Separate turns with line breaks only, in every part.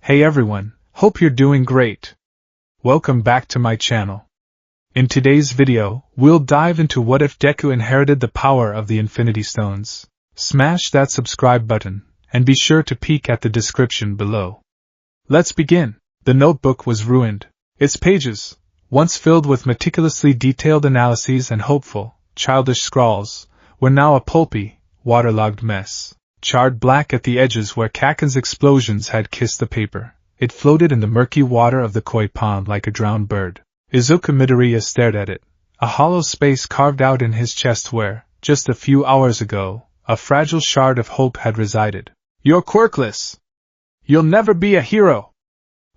Hey everyone, hope you're doing great. Welcome back to my channel. In today's video, we'll dive into what if Deku inherited the power of the Infinity Stones. Smash that subscribe button, and be sure to peek at the description below. Let's begin. The notebook was ruined. Its pages, once filled with meticulously detailed analyses and hopeful, childish scrawls, were now a pulpy, waterlogged mess. Charred black at the edges where Kaken's explosions had kissed the paper, it floated in the murky water of the koi pond like a drowned bird. Izuku Midoriya stared at it, a hollow space carved out in his chest where, just a few hours ago, a fragile shard of hope had resided. You're quirkless! You'll never be a hero!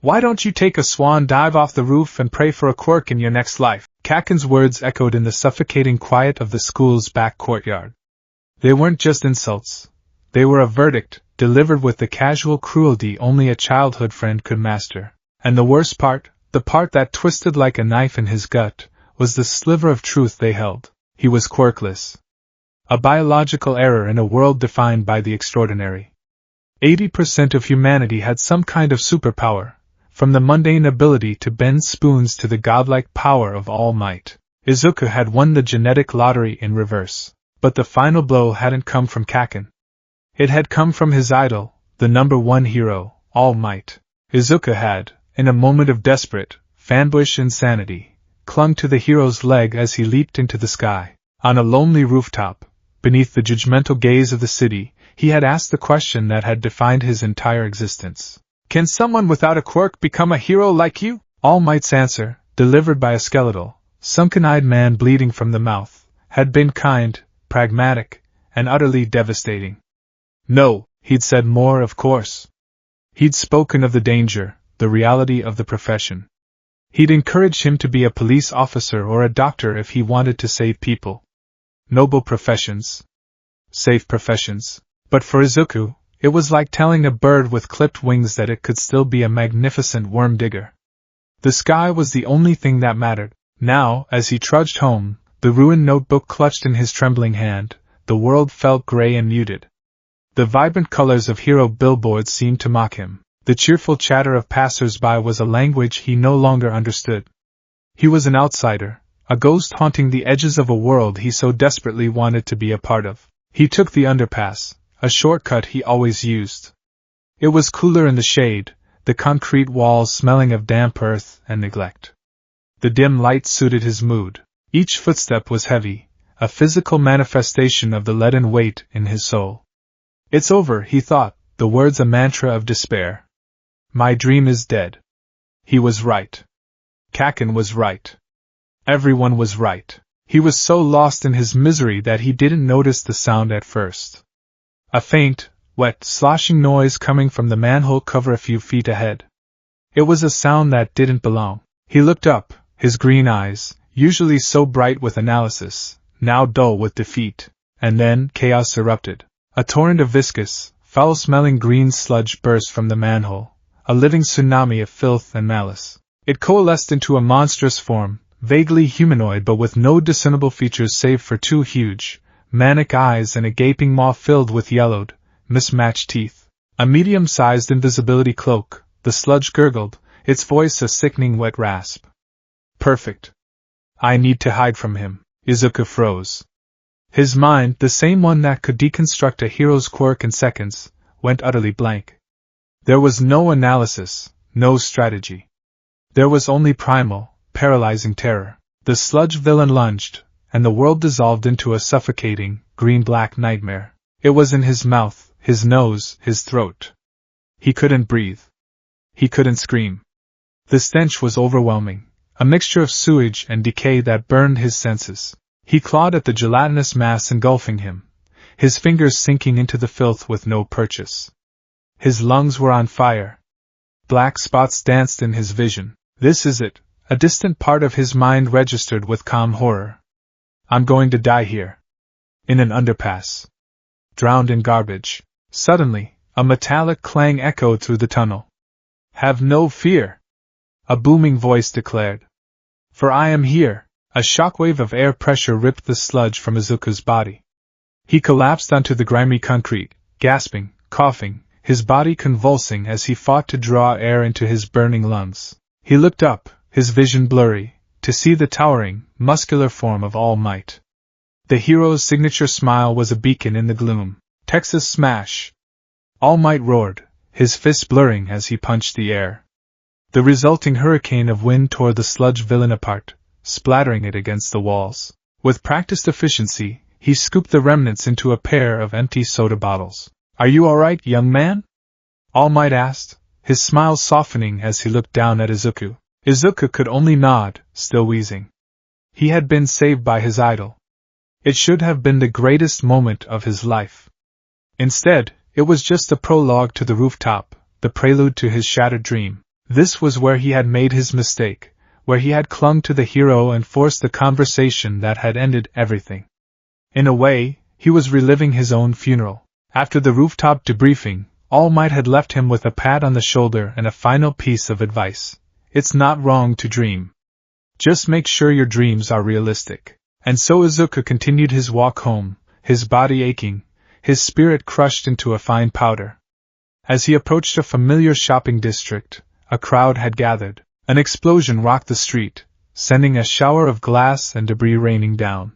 Why don't you take a swan dive off the roof and pray for a quirk in your next life? Kaken's words echoed in the suffocating quiet of the school's back courtyard. They weren't just insults. They were a verdict, delivered with the casual cruelty only a childhood friend could master. And the worst part, the part that twisted like a knife in his gut, was the sliver of truth they held. He was quirkless. A biological error in a world defined by the extraordinary. 80% of humanity had some kind of superpower, from the mundane ability to bend spoons to the godlike power of all might. Izuku had won the genetic lottery in reverse. But the final blow hadn't come from Kaken. It had come from his idol, the #1 hero, All Might. Izuku had, in a moment of desperate, fanboyish insanity, clung to the hero's leg as he leaped into the sky. On a lonely rooftop, beneath the judgmental gaze of the city, he had asked the question that had defined his entire existence. Can someone without a quirk become a hero like you? All Might's answer, delivered by a skeletal, sunken-eyed man bleeding from the mouth, had been kind, pragmatic, and utterly devastating. No, he'd said more, of course. He'd spoken of the danger, the reality of the profession. He'd encouraged him to be a police officer or a doctor if he wanted to save people. Noble professions. Safe professions. But for Izuku, it was like telling a bird with clipped wings that it could still be a magnificent worm digger. The sky was the only thing that mattered. Now, as he trudged home, the ruined notebook clutched in his trembling hand, the world felt gray and muted. The vibrant colors of hero billboards seemed to mock him. The cheerful chatter of passers-by was a language he no longer understood. He was an outsider, a ghost haunting the edges of a world he so desperately wanted to be a part of. He took the underpass, a shortcut he always used. It was cooler in the shade, the concrete walls smelling of damp earth and neglect. The dim light suited his mood. Each footstep was heavy, a physical manifestation of the leaden weight in his soul. It's over, he thought, the words a mantra of despair. My dream is dead. He was right. Kaken was right. Everyone was right. He was so lost in his misery that he didn't notice the sound at first. A faint, wet, sloshing noise coming from the manhole cover a few feet ahead. It was a sound that didn't belong. He looked up, his green eyes, usually so bright with analysis, now dull with defeat, and then chaos erupted. A torrent of viscous, foul-smelling green sludge burst from the manhole, a living tsunami of filth and malice. It coalesced into a monstrous form, vaguely humanoid but with no discernible features save for two huge, manic eyes and a gaping maw filled with yellowed, mismatched teeth. A medium-sized invisibility cloak, the sludge gurgled, its voice a sickening wet rasp. Perfect. I need to hide from him. Izuku froze. His mind, the same one that could deconstruct a hero's quirk in seconds, went utterly blank. There was no analysis, no strategy. There was only primal, paralyzing terror. The sludge villain lunged, and the world dissolved into a suffocating, green-black nightmare. It was in his mouth, his nose, his throat. He couldn't breathe. He couldn't scream. The stench was overwhelming, a mixture of sewage and decay that burned his senses. He clawed at the gelatinous mass engulfing him, his fingers sinking into the filth with no purchase. His lungs were on fire. Black spots danced in his vision. This is it, a distant part of his mind registered with calm horror. I'm going to die here. In an underpass. Drowned in garbage. Suddenly, a metallic clang echoed through the tunnel. Have no fear, a booming voice declared. For I am here. A shockwave of air pressure ripped the sludge from Izuku's body. He collapsed onto the grimy concrete, gasping, coughing, his body convulsing as he fought to draw air into his burning lungs. He looked up, his vision blurry, to see the towering, muscular form of All Might. The hero's signature smile was a beacon in the gloom. Texas smash! All Might roared, his fists blurring as he punched the air. The resulting hurricane of wind tore the sludge villain apart, splattering it against the walls. With practiced efficiency, he scooped the remnants into a pair of empty soda bottles. "Are you all right, young man?" All Might asked, his smile softening as he looked down at Izuku. Izuku could only nod, still wheezing. He had been saved by his idol. It should have been the greatest moment of his life. Instead, it was just the prologue to the rooftop, the prelude to his shattered dream. This was where he had made his mistake, where he had clung to the hero and forced the conversation that had ended everything. In a way, he was reliving his own funeral. After the rooftop debriefing, All Might had left him with a pat on the shoulder and a final piece of advice. It's not wrong to dream. Just make sure your dreams are realistic. And so Izuku continued his walk home, his body aching, his spirit crushed into a fine powder. As he approached a familiar shopping district, a crowd had gathered. An explosion rocked the street, sending a shower of glass and debris raining down.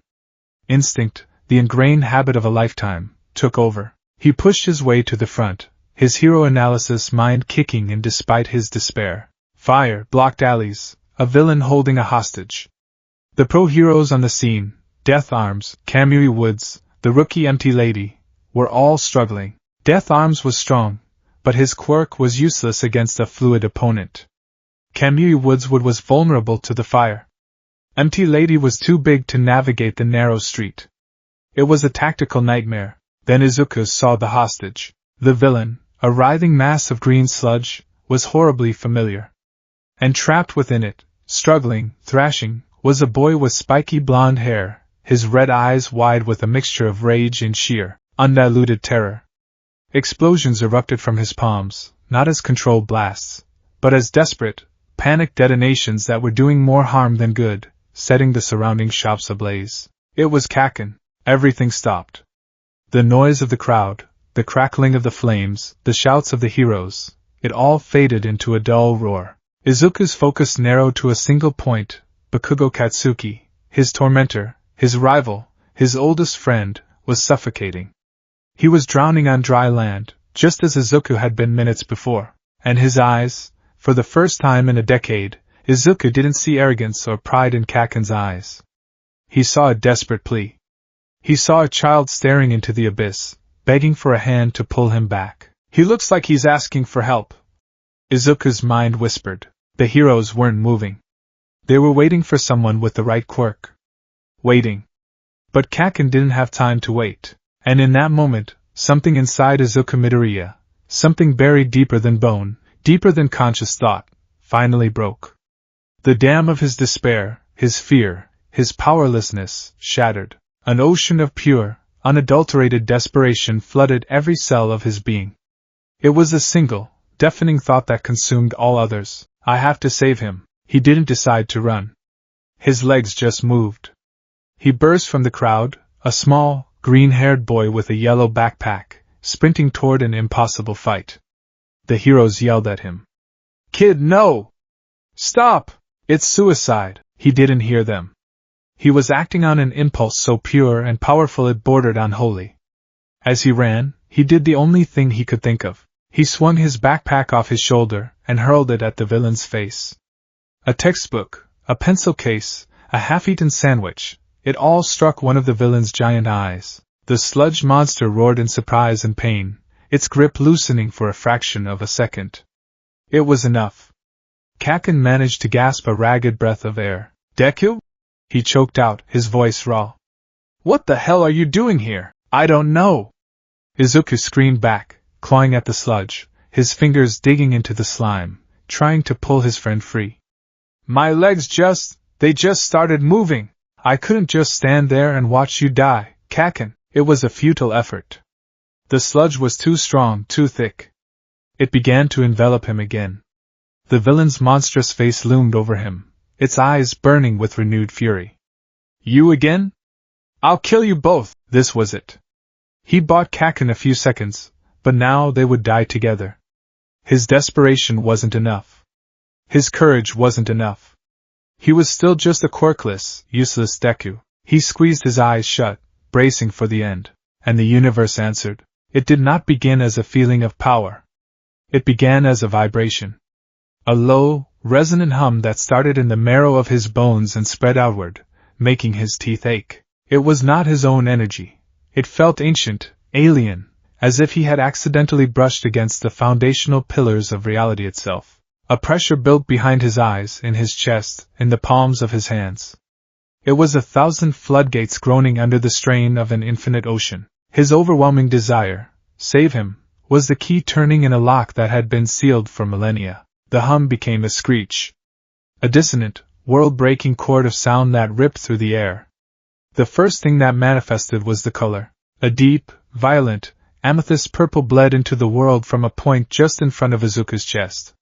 Instinct, the ingrained habit of a lifetime, took over. He pushed his way to the front, his hero analysis mind kicking in despite his despair. Fire, blocked alleys, a villain holding a hostage. The pro-heroes on the scene, Death Arms, Kamui Woods, the rookie Empty Lady, were all struggling. Death Arms was strong, but his quirk was useless against a fluid opponent. Kamui Woods was vulnerable to the fire. Empty Lady was too big to navigate the narrow street. It was a tactical nightmare. Then Izuku saw the hostage. The villain, a writhing mass of green sludge, was horribly familiar. And trapped within it, struggling, thrashing, was a boy with spiky blonde hair, his red eyes wide with a mixture of rage and sheer, undiluted terror. Explosions erupted from his palms, not as controlled blasts, but as desperate, panicked detonations that were doing more harm than good, setting the surrounding shops ablaze. It was Kaken. Everything stopped. The noise of the crowd, the crackling of the flames, the shouts of the heroes, it all faded into a dull roar. Izuku's focus narrowed to a single point. Bakugo Katsuki, his tormentor, his rival, his oldest friend, was suffocating. He was drowning on dry land, just as Izuku had been minutes before. And his eyes, for the first time in a decade, Izuku didn't see arrogance or pride in Kaken's eyes. He saw a desperate plea. He saw a child staring into the abyss, begging for a hand to pull him back. "He looks like he's asking for help," Izuku's mind whispered. The heroes weren't moving. They were waiting for someone with the right quirk. Waiting. But Kaken didn't have time to wait. And in that moment, something inside Izuku Midoriya, something buried deeper than bone, deeper than conscious thought, finally broke. The dam of his despair, his fear, his powerlessness, shattered. An ocean of pure, unadulterated desperation flooded every cell of his being. It was a single, deafening thought that consumed all others. I have to save him. He didn't decide to run. His legs just moved. He burst from the crowd, a small, green-haired boy with a yellow backpack, sprinting toward an impossible fight. The heroes yelled at him. "Kid, no! Stop! It's suicide!" He didn't hear them. He was acting on an impulse so pure and powerful it bordered on holy. As he ran, he did the only thing he could think of. He swung his backpack off his shoulder and hurled it at the villain's face. A textbook, a pencil case, a half-eaten sandwich, it all struck one of the villain's giant eyes. The sludge monster roared in surprise and pain, its grip loosening for a fraction of a second. It was enough. Kaken managed to gasp a ragged breath of air. "Deku?" He choked out, his voice raw. "What the hell are you doing here?" "I don't know!" Izuku screamed back, clawing at the sludge, his fingers digging into the slime, trying to pull his friend free. "My legs they just started moving. I couldn't just stand there and watch you die, Kaken." It was a futile effort. The sludge was too strong, too thick. It began to envelop him again. The villain's monstrous face loomed over him, its eyes burning with renewed fury. "You again? I'll kill you both!" This was it. He bought Kaken a few seconds, but now they would die together. His desperation wasn't enough. His courage wasn't enough. He was still just a quirkless, useless Deku. He squeezed his eyes shut, bracing for the end, and the universe answered. It did not begin as a feeling of power. It began as a vibration. A low, resonant hum that started in the marrow of his bones and spread outward, making his teeth ache. It was not his own energy. It felt ancient, alien, as if he had accidentally brushed against the foundational pillars of reality itself. A pressure built behind his eyes, in his chest, in the palms of his hands. It was 1,000 floodgates groaning under the strain of an infinite ocean. His overwhelming desire, save him, was the key turning in a lock that had been sealed for millennia. The hum became a screech. A dissonant, world-breaking chord of sound that ripped through the air. The first thing that manifested was the color. A deep, violent, amethyst purple bled into the world from a point just in front of Izuku's chest.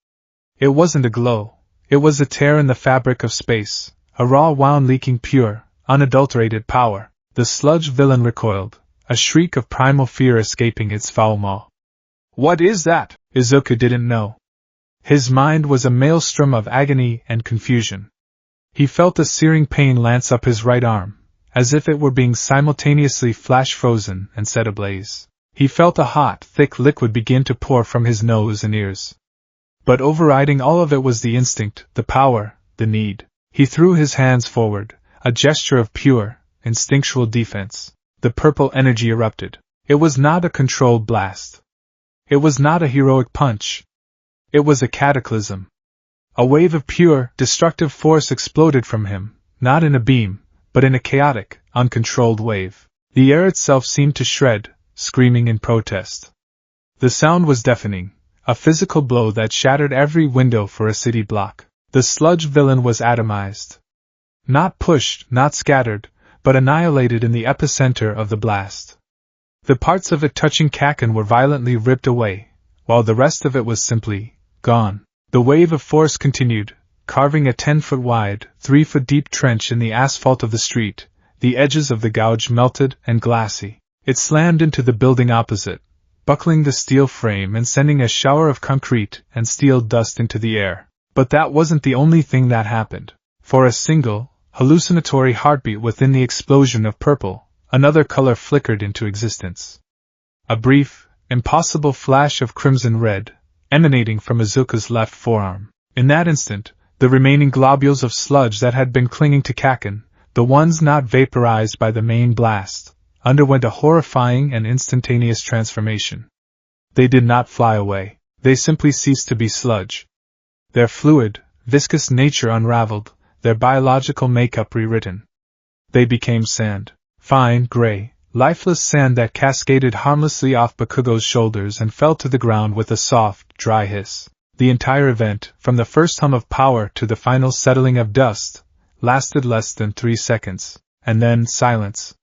It wasn't a glow. It was a tear in the fabric of space, a raw wound leaking pure, unadulterated power. The sludge villain recoiled, a shriek of primal fear escaping its foul maw. What is that? Izuku didn't know. His mind was a maelstrom of agony and confusion. He felt a searing pain lance up his right arm, as if it were being simultaneously flash-frozen and set ablaze. He felt a hot, thick liquid begin to pour from his nose and ears. But overriding all of it was the instinct, the power, the need. He threw his hands forward, a gesture of pure, instinctual defense. The purple energy erupted. It was not a controlled blast. It was not a heroic punch. It was a cataclysm. A wave of pure, destructive force exploded from him, not in a beam, but in a chaotic, uncontrolled wave. The air itself seemed to shred, screaming in protest. The sound was deafening, a physical blow that shattered every window for a city block. The sludge villain was atomized. Not pushed, not scattered, but annihilated in the epicenter of the blast. The parts of it touching Kaken were violently ripped away, while the rest of it was simply gone. The wave of force continued, carving a 10-foot wide, 3-foot deep trench in the asphalt of the street. The edges of the gouge melted and glassy. It slammed into the building opposite, buckling the steel frame and sending a shower of concrete and steel dust into the air. But that wasn't the only thing that happened. For a single, hallucinatory heartbeat within the explosion of purple, another color flickered into existence. A brief, impossible flash of crimson red, emanating from Izuku's left forearm. In that instant, the remaining globules of sludge that had been clinging to Kaken, the ones not vaporized by the main blast, underwent a horrifying and instantaneous transformation. They did not fly away. They simply ceased to be sludge. Their fluid, viscous nature unraveled, their biological makeup rewritten. They became sand. Fine, gray, lifeless sand that cascaded harmlessly off Bakugo's shoulders and fell to the ground with a soft, dry hiss. The entire event, from the first hum of power to the final settling of dust, lasted less than 3 seconds, and then silence.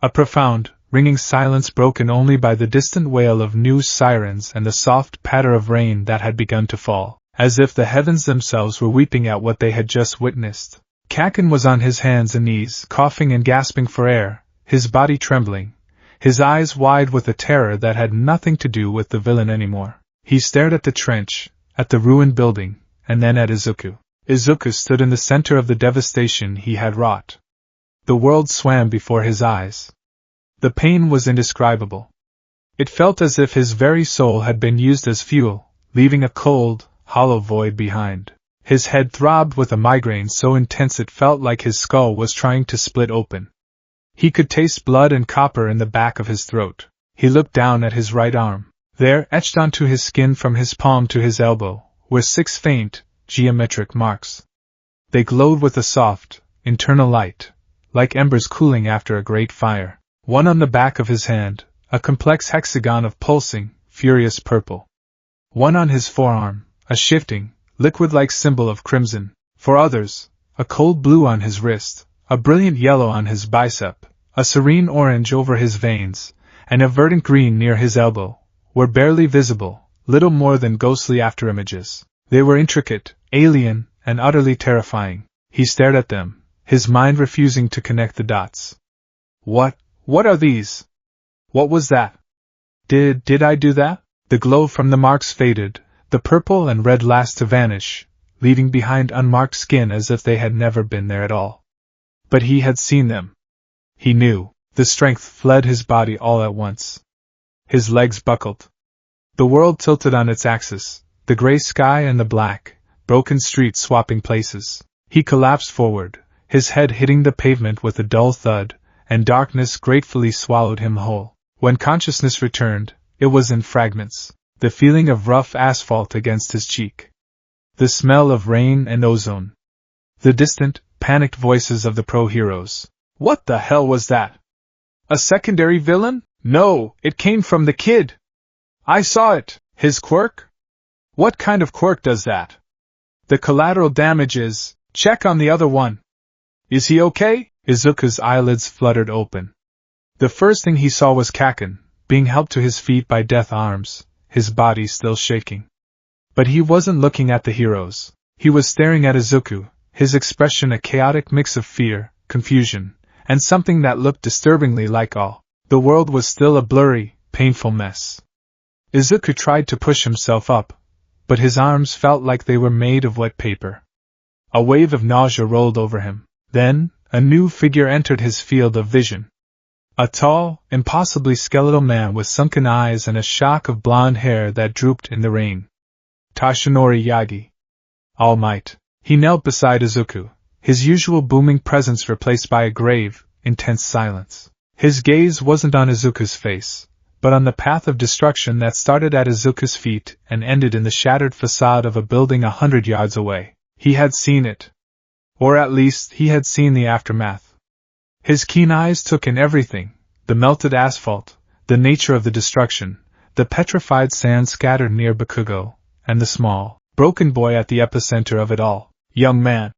A profound, ringing silence broken only by the distant wail of news sirens and the soft patter of rain that had begun to fall, as if the heavens themselves were weeping at what they had just witnessed. Kaken was on his hands and knees, coughing and gasping for air, his body trembling, his eyes wide with a terror that had nothing to do with the villain anymore. He stared at the trench, at the ruined building, and then at Izuku. Izuku stood in the center of the devastation he had wrought. The world swam before his eyes. The pain was indescribable. It felt as if his very soul had been used as fuel, leaving a cold, hollow void behind. His head throbbed with a migraine so intense it felt like his skull was trying to split open. He could taste blood and copper in the back of his throat. He looked down at his right arm. There, etched onto his skin from his palm to his elbow, were 6 faint, geometric marks. They glowed with a soft, internal light, like embers cooling after a great fire. One on the back of his hand, a complex hexagon of pulsing, furious purple. One on his forearm, a shifting, liquid-like symbol of crimson. For others, a cold blue on his wrist, a brilliant yellow on his bicep, a serene orange over his veins, and a verdant green near his elbow, were barely visible, little more than ghostly afterimages. They were intricate, alien, and utterly terrifying. He stared at them, his mind refusing to connect the dots. What are these? What was that? Did I do that? The glow from the marks faded, the purple and red last to vanish, leaving behind unmarked skin as if they had never been there at all. But he had seen them. He knew. The strength fled his body all at once. His legs buckled. The world tilted on its axis, the gray sky and the black, broken street swapping places. He collapsed forward, his head hitting the pavement with a dull thud, and darkness gratefully swallowed him whole. When consciousness returned, it was in fragments, the feeling of rough asphalt against his cheek. The smell of rain and ozone. The distant, panicked voices of the pro-heroes. What the hell was that? A secondary villain? No, it came from the kid. I saw it. His quirk? What kind of quirk does that? The collateral damage is... Check on the other one. Is he okay? Izuku's eyelids fluttered open. The first thing he saw was Kaken, being helped to his feet by death arms, his body still shaking. But he wasn't looking at the heroes. He was staring at Izuku, his expression a chaotic mix of fear, confusion, and something that looked disturbingly like awe. The world was still a blurry, painful mess. Izuku tried to push himself up, but his arms felt like they were made of wet paper. A wave of nausea rolled over him. Then, a new figure entered his field of vision. A tall, impossibly skeletal man with sunken eyes and a shock of blonde hair that drooped in the rain. Tashinori Yagi. All Might. He knelt beside Izuku, his usual booming presence replaced by a grave, intense silence. His gaze wasn't on Izuku's face, but on the path of destruction that started at Izuku's feet and ended in the shattered facade of a building 100 yards away. He had seen it. Or at least, he had seen the aftermath. His keen eyes took in everything, the melted asphalt, the nature of the destruction, the petrified sand scattered near Bakugo, and the small, broken boy at the epicenter of it all. Young man.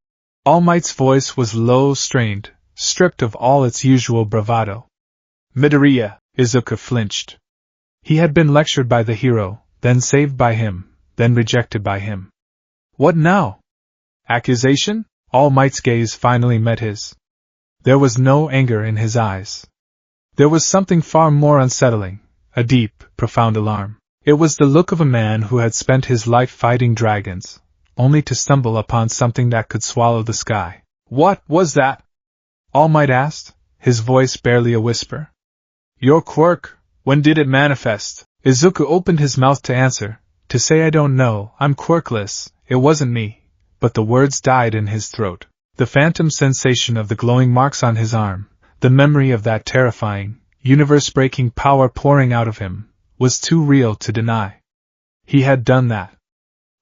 All Might's voice was low, strained, stripped of all its usual bravado. Midoriya. Izuku flinched. He had been lectured by the hero, then saved by him, then rejected by him. What now? Accusation? All Might's gaze finally met his. There was no anger in his eyes. There was something far more unsettling, a deep, profound alarm. It was the look of a man who had spent his life fighting dragons, only to stumble upon something that could swallow the sky. What was that? All Might asked, his voice barely a whisper. Your quirk, when did it manifest? Izuku opened his mouth to answer, to say I don't know, I'm quirkless, it wasn't me. But the words died in his throat. The phantom sensation of the glowing marks on his arm, the memory of that terrifying, universe-breaking power pouring out of him, was too real to deny. He had done that.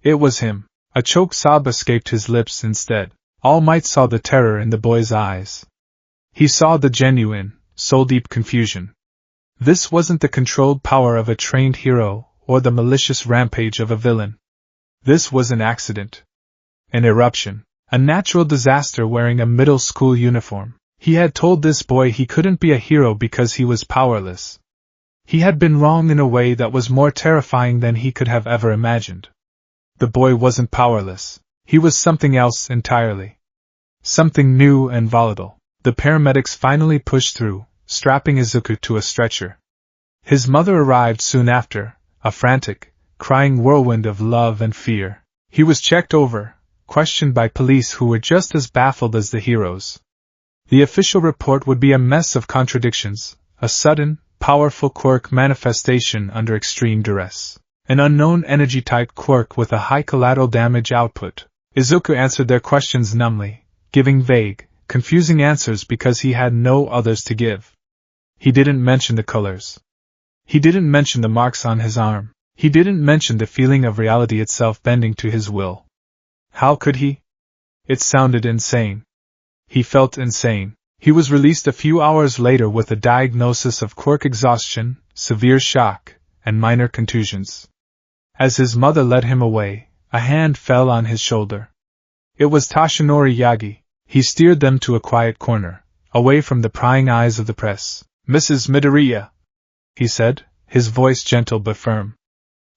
It was him. A choked sob escaped his lips instead. All Might saw the terror in the boy's eyes. He saw the genuine, soul-deep confusion. This wasn't the controlled power of a trained hero, or the malicious rampage of a villain. This was an accident. An eruption. A natural disaster wearing a middle school uniform. He had told this boy he couldn't be a hero because he was powerless. He had been wrong in a way that was more terrifying than he could have ever imagined. The boy wasn't powerless. He was something else entirely. Something new and volatile. The paramedics finally pushed through, strapping Izuku to a stretcher. His mother arrived soon after, a frantic, crying whirlwind of love and fear. He was checked over, questioned by police who were just as baffled as the heroes. The official report would be a mess of contradictions, a sudden, powerful quirk manifestation under extreme duress, an unknown energy-type quirk with a high collateral damage output. Izuku answered their questions numbly, giving vague, confusing answers because he had no others to give. He didn't mention the colors. He didn't mention the marks on his arm. He didn't mention the feeling of reality itself bending to his will. How could he? It sounded insane. He felt insane. He was released a few hours later with a diagnosis of quirk exhaustion, severe shock, and minor contusions. As his mother led him away, a hand fell on his shoulder. It was Tashinori Yagi. He steered them to a quiet corner, away from the prying eyes of the press. Mrs. Midoriya, he said, his voice gentle but firm.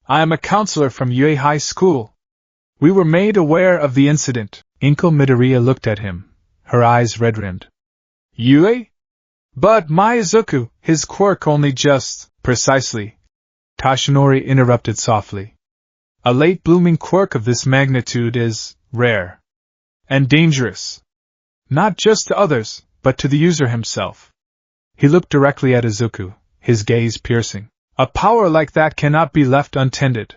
I am a counselor from Yue High School. We were made aware of the incident. Inko Midoriya looked at him, her eyes red-rimmed. Yue? But my Izuku, his quirk only just... Precisely. Tashinori interrupted softly. A late-blooming quirk of this magnitude is rare and dangerous. Not just to others, but to the user himself. He looked directly at Izuku, his gaze piercing. A power like that cannot be left untended.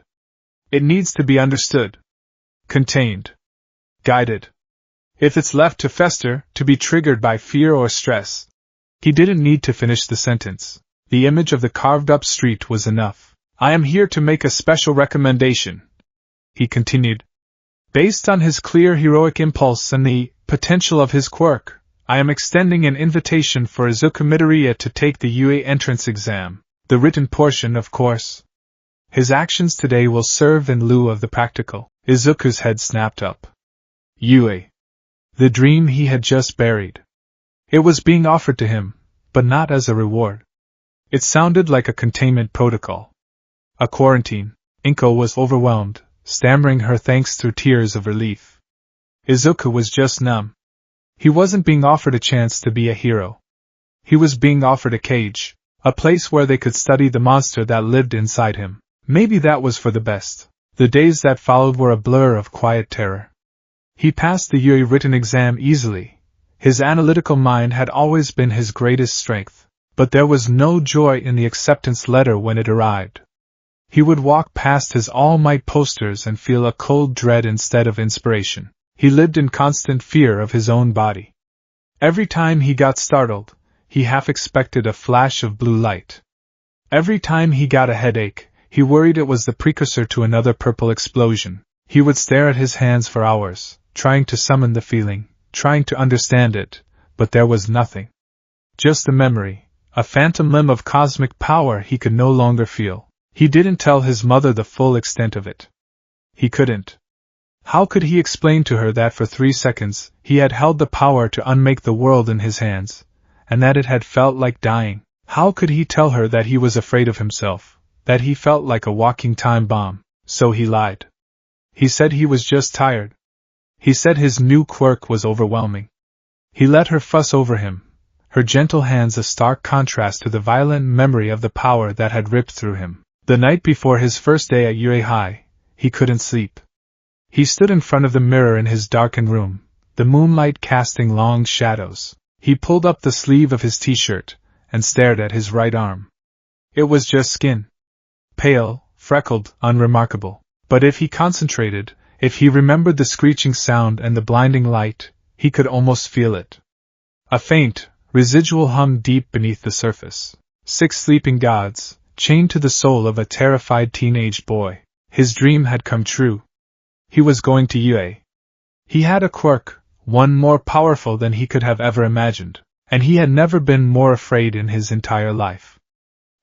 It needs to be understood, contained, guided. If it's left to fester, to be triggered by fear or stress. He didn't need to finish the sentence. The image of the carved-up street was enough. I am here to make a special recommendation, he continued. Based on his clear heroic impulse and the potential of his quirk, I am extending an invitation for Izuku Midoriya to take the UA entrance exam, the written portion, of course. His actions today will serve in lieu of the practical. Izuku's head snapped up. UA. The dream he had just buried. It was being offered to him, but not as a reward. It sounded like a containment protocol. A quarantine. Inko was overwhelmed, stammering her thanks through tears of relief. Izuku was just numb. He wasn't being offered a chance to be a hero. He was being offered a cage, a place where they could study the monster that lived inside him. Maybe that was for the best. The days that followed were a blur of quiet terror. He passed the UA written exam easily. His analytical mind had always been his greatest strength, but there was no joy in the acceptance letter when it arrived. He would walk past his All Might posters and feel a cold dread instead of inspiration. He lived in constant fear of his own body. Every time he got startled, he half expected a flash of blue light. Every time he got a headache, he worried it was the precursor to another purple explosion. He would stare at his hands for hours, trying to summon the feeling, trying to understand it, but there was nothing. Just a memory, a phantom limb of cosmic power he could no longer feel. He didn't tell his mother the full extent of it. He couldn't. How could he explain to her that for 3 seconds he had held the power to unmake the world in his hands, and that it had felt like dying? How could he tell her that he was afraid of himself, that he felt like a walking time bomb? So he lied. He said he was just tired. He said his new quirk was overwhelming. He let her fuss over him, her gentle hands a stark contrast to the violent memory of the power that had ripped through him. The night before his first day at UA High, he couldn't sleep. He stood in front of the mirror in his darkened room, the moonlight casting long shadows. He pulled up the sleeve of his t-shirt and stared at his right arm. It was just skin. Pale, freckled, unremarkable. But if he concentrated, if he remembered the screeching sound and the blinding light, he could almost feel it. A faint, residual hum deep beneath the surface. 6 sleeping gods, chained to the soul of a terrified teenage boy. His dream had come true. He was going to UA. He had a quirk, one more powerful than he could have ever imagined, and he had never been more afraid in his entire life.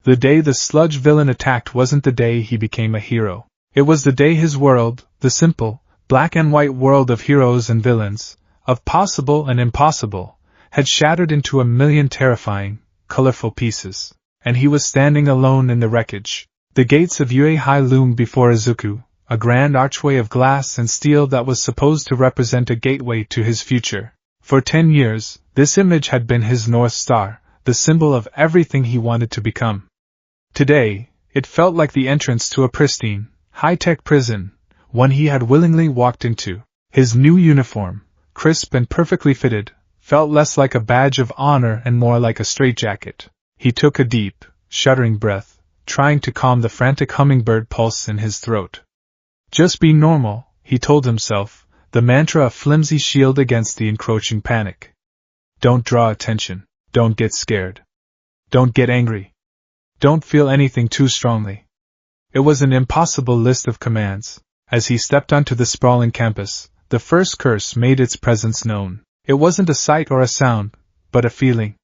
The day the sludge villain attacked wasn't the day he became a hero. It was the day his world, the simple, black and white world of heroes and villains, of possible and impossible, had shattered into a million terrifying, colorful pieces, and he was standing alone in the wreckage. The gates of UA High loomed before Izuku, a grand archway of glass and steel that was supposed to represent a gateway to his future. For 10 years, this image had been his North Star, the symbol of everything he wanted to become. Today, it felt like the entrance to a pristine, high-tech prison, one he had willingly walked into. His new uniform, crisp and perfectly fitted, felt less like a badge of honor and more like a straitjacket. He took a deep, shuddering breath, trying to calm the frantic hummingbird pulse in his throat. Just be normal, he told himself, the mantra a flimsy shield against the encroaching panic. Don't draw attention. Don't get scared. Don't get angry. Don't feel anything too strongly. It was an impossible list of commands. As he stepped onto the sprawling campus, the first curse made its presence known. It wasn't a sight or a sound, but a feeling.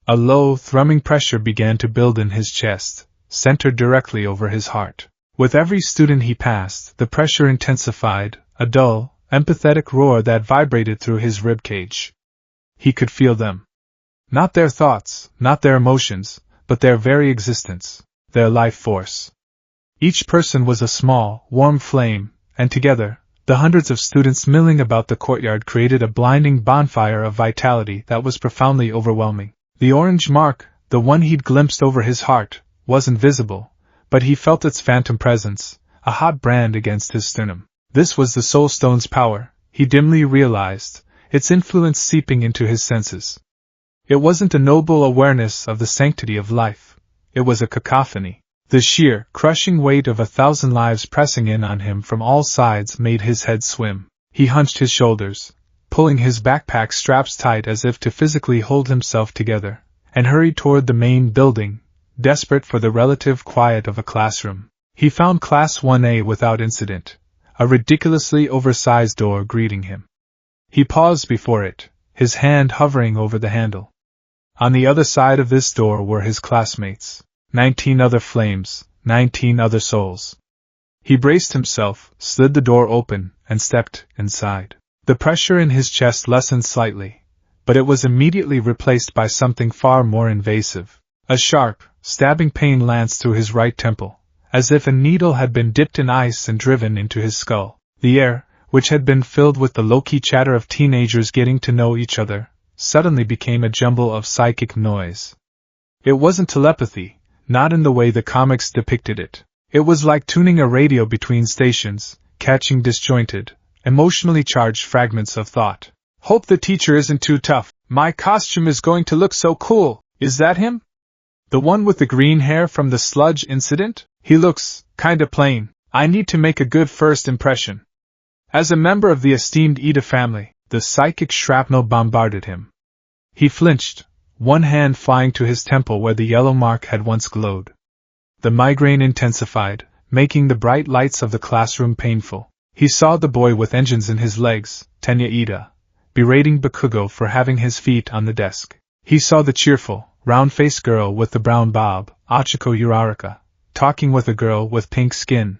A low, thrumming pressure began to build in his chest, centered directly over his heart. With every student he passed, the pressure intensified, a dull, empathetic roar that vibrated through his ribcage. He could feel them. Not their thoughts, not their emotions, but their very existence, their life force. Each person was a small, warm flame, and together, the hundreds of students milling about the courtyard created a blinding bonfire of vitality that was profoundly overwhelming. The orange mark, the one he'd glimpsed over his heart, wasn't visible, but he felt its phantom presence, a hot brand against his sternum. This was the Soul Stone's power, he dimly realized, its influence seeping into his senses. It wasn't a noble awareness of the sanctity of life, it was a cacophony. The sheer, crushing weight of 1,000 lives pressing in on him from all sides made his head swim. He hunched his shoulders, pulling his backpack straps tight as if to physically hold himself together, and hurried toward the main building, desperate for the relative quiet of a classroom. He found Class 1A without incident, a ridiculously oversized door greeting him. He paused before it, his hand hovering over the handle. On the other side of this door were his classmates, 19 other flames, 19 other souls. He braced himself, slid the door open, and stepped inside. The pressure in his chest lessened slightly, but it was immediately replaced by something far more invasive. A sharp, stabbing pain lanced through his right temple, as if a needle had been dipped in ice and driven into his skull. The air, which had been filled with the low-key chatter of teenagers getting to know each other, suddenly became a jumble of psychic noise. It wasn't telepathy, not in the way the comics depicted it. It was like tuning a radio between stations, catching disjointed, emotionally charged fragments of thought. Hope the teacher isn't too tough. My costume is going to look so cool. Is that him? The one with the green hair from the sludge incident? He looks kinda plain. I need to make a good first impression. As a member of the esteemed Ida family, the psychic shrapnel bombarded him. He flinched, one hand flying to his temple where the yellow mark had once glowed. The migraine intensified, making the bright lights of the classroom painful. He saw the boy with engines in his legs, Tenya Ida, berating Bakugo for having his feet on the desk. He saw the cheerful, round-faced girl with the brown bob, Achiko Uraraka, talking with a girl with pink skin.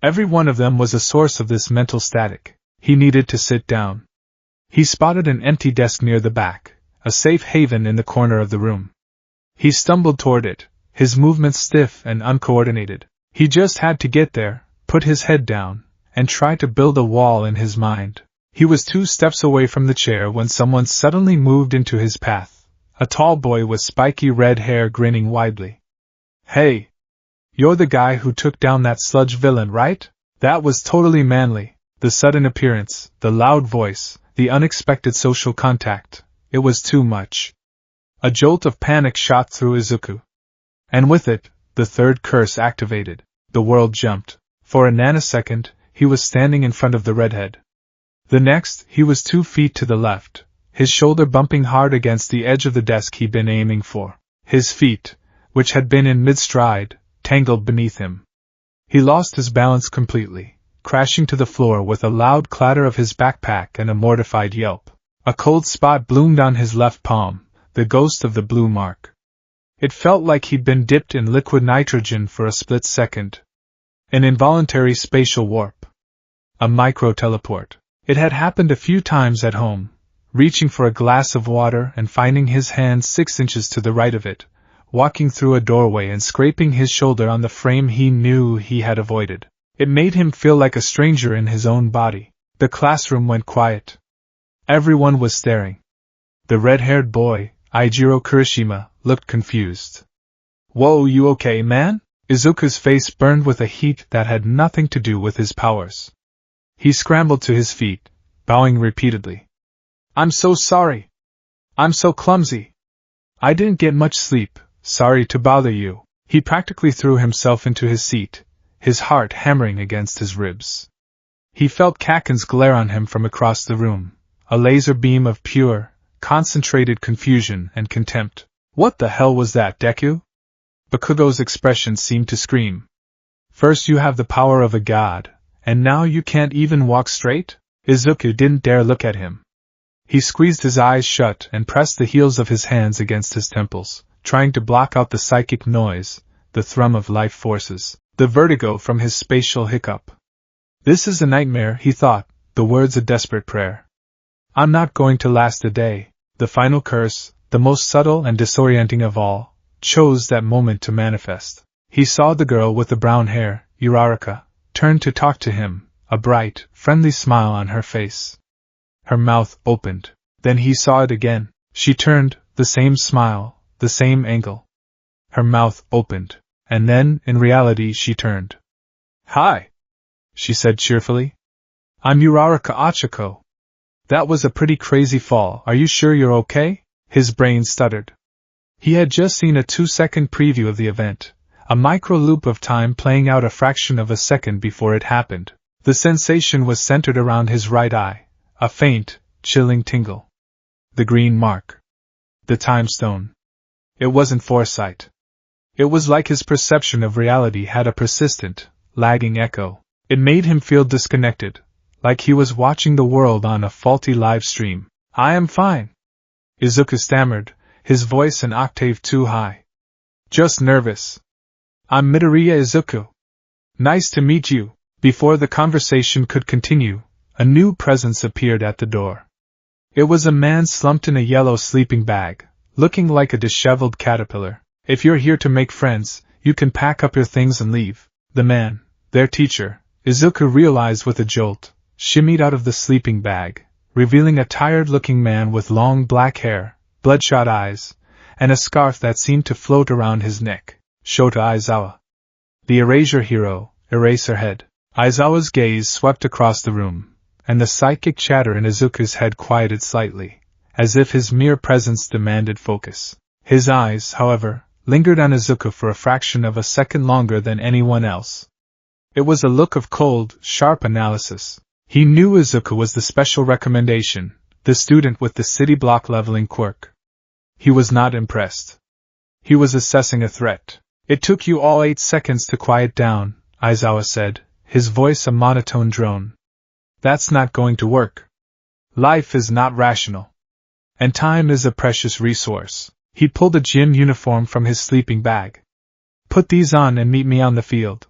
Every one of them was a source of this mental static. He needed to sit down. He spotted an empty desk near the back, a safe haven in the corner of the room. He stumbled toward it, his movements stiff and uncoordinated. He just had to get there, put his head down, and try to build a wall in his mind. He was 2 steps away from the chair when someone suddenly moved into his path, a tall boy with spiky red hair grinning widely. Hey! You're the guy who took down that sludge villain, right? That was totally manly, the sudden appearance, the loud voice, the unexpected social contact. It was too much. A jolt of panic shot through Izuku. And with it, the third curse activated. The world jumped. For a nanosecond, he was standing in front of the redhead. The next, he was 2 feet to the left, his shoulder bumping hard against the edge of the desk he'd been aiming for. His feet, which had been in mid-stride, tangled beneath him. He lost his balance completely, crashing to the floor with a loud clatter of his backpack and a mortified yelp. A cold spot bloomed on his left palm, the ghost of the blue mark. It felt like he'd been dipped in liquid nitrogen for a split second. An involuntary spatial warp. A micro-teleport. It had happened a few times at home, reaching for a glass of water and finding his hand 6 inches to the right of it, walking through a doorway and scraping his shoulder on the frame he knew he had avoided. It made him feel like a stranger in his own body. The classroom went quiet. Everyone was staring. The red-haired boy, Eijiro Kirishima, looked confused. Whoa, you okay, man? Izuku's face burned with a heat that had nothing to do with his powers. He scrambled to his feet, bowing repeatedly. I'm so sorry. I'm so clumsy. I didn't get much sleep, sorry to bother you. He practically threw himself into his seat, his heart hammering against his ribs. He felt Kaken's glare on him from across the room, a laser beam of pure, concentrated confusion and contempt. What the hell was that, Deku? Bakugo's expression seemed to scream. First you have the power of a god, and now you can't even walk straight? Izuku didn't dare look at him. He squeezed his eyes shut and pressed the heels of his hands against his temples, trying to block out the psychic noise, the thrum of life forces, the vertigo from his spatial hiccup. This is a nightmare, he thought, the words a desperate prayer. I'm not going to last a day. The final curse, the most subtle and disorienting of all, chose that moment to manifest. He saw the girl with the brown hair, Uraraka, turn to talk to him, a bright, friendly smile on her face. Her mouth opened. Then he saw it again. She turned, the same smile, the same angle. Her mouth opened. and then, in reality, she turned. "Hi," she said cheerfully. "I'm Uraraka Achiko. That was a pretty crazy fall. Are you sure you're okay?" His brain stuttered. He had just seen a 2-second preview of the event, a micro-loop of time playing out a fraction of a second before it happened. The sensation was centered around his right eye, a faint, chilling tingle. The green mark. The time stone. It wasn't foresight. It was like his perception of reality had a persistent, lagging echo. It made him feel disconnected, like he was watching the world on a faulty live stream. "I am fine," Izuku stammered, his voice an octave too high. "Just nervous. I'm Midoriya Izuku. Nice to meet you." Before the conversation could continue, a new presence appeared at the door. It was a man slumped in a yellow sleeping bag, looking like a disheveled caterpillar. "If you're here to make friends, you can pack up your things and leave." The man, their teacher, Izuku realized with a jolt, shimmied out of the sleeping bag, revealing a tired-looking man with long black hair, bloodshot eyes, and a scarf that seemed to float around his neck. Shota Aizawa. The erasure hero, Eraserhead. Aizawa's gaze swept across the room, and the psychic chatter in Izuku's head quieted slightly, as if his mere presence demanded focus. His eyes, however, lingered on Izuku for a fraction of a second longer than anyone else. It was a look of cold, sharp analysis. He knew Izuku was the special recommendation, the student with the city block leveling quirk. He was not impressed. He was assessing a threat. "It took you all 8 seconds to quiet down," Aizawa said, his voice a monotone drone. "That's not going to work. Life is not rational. And time is a precious resource." He pulled a gym uniform from his sleeping bag. "Put these on and meet me on the field.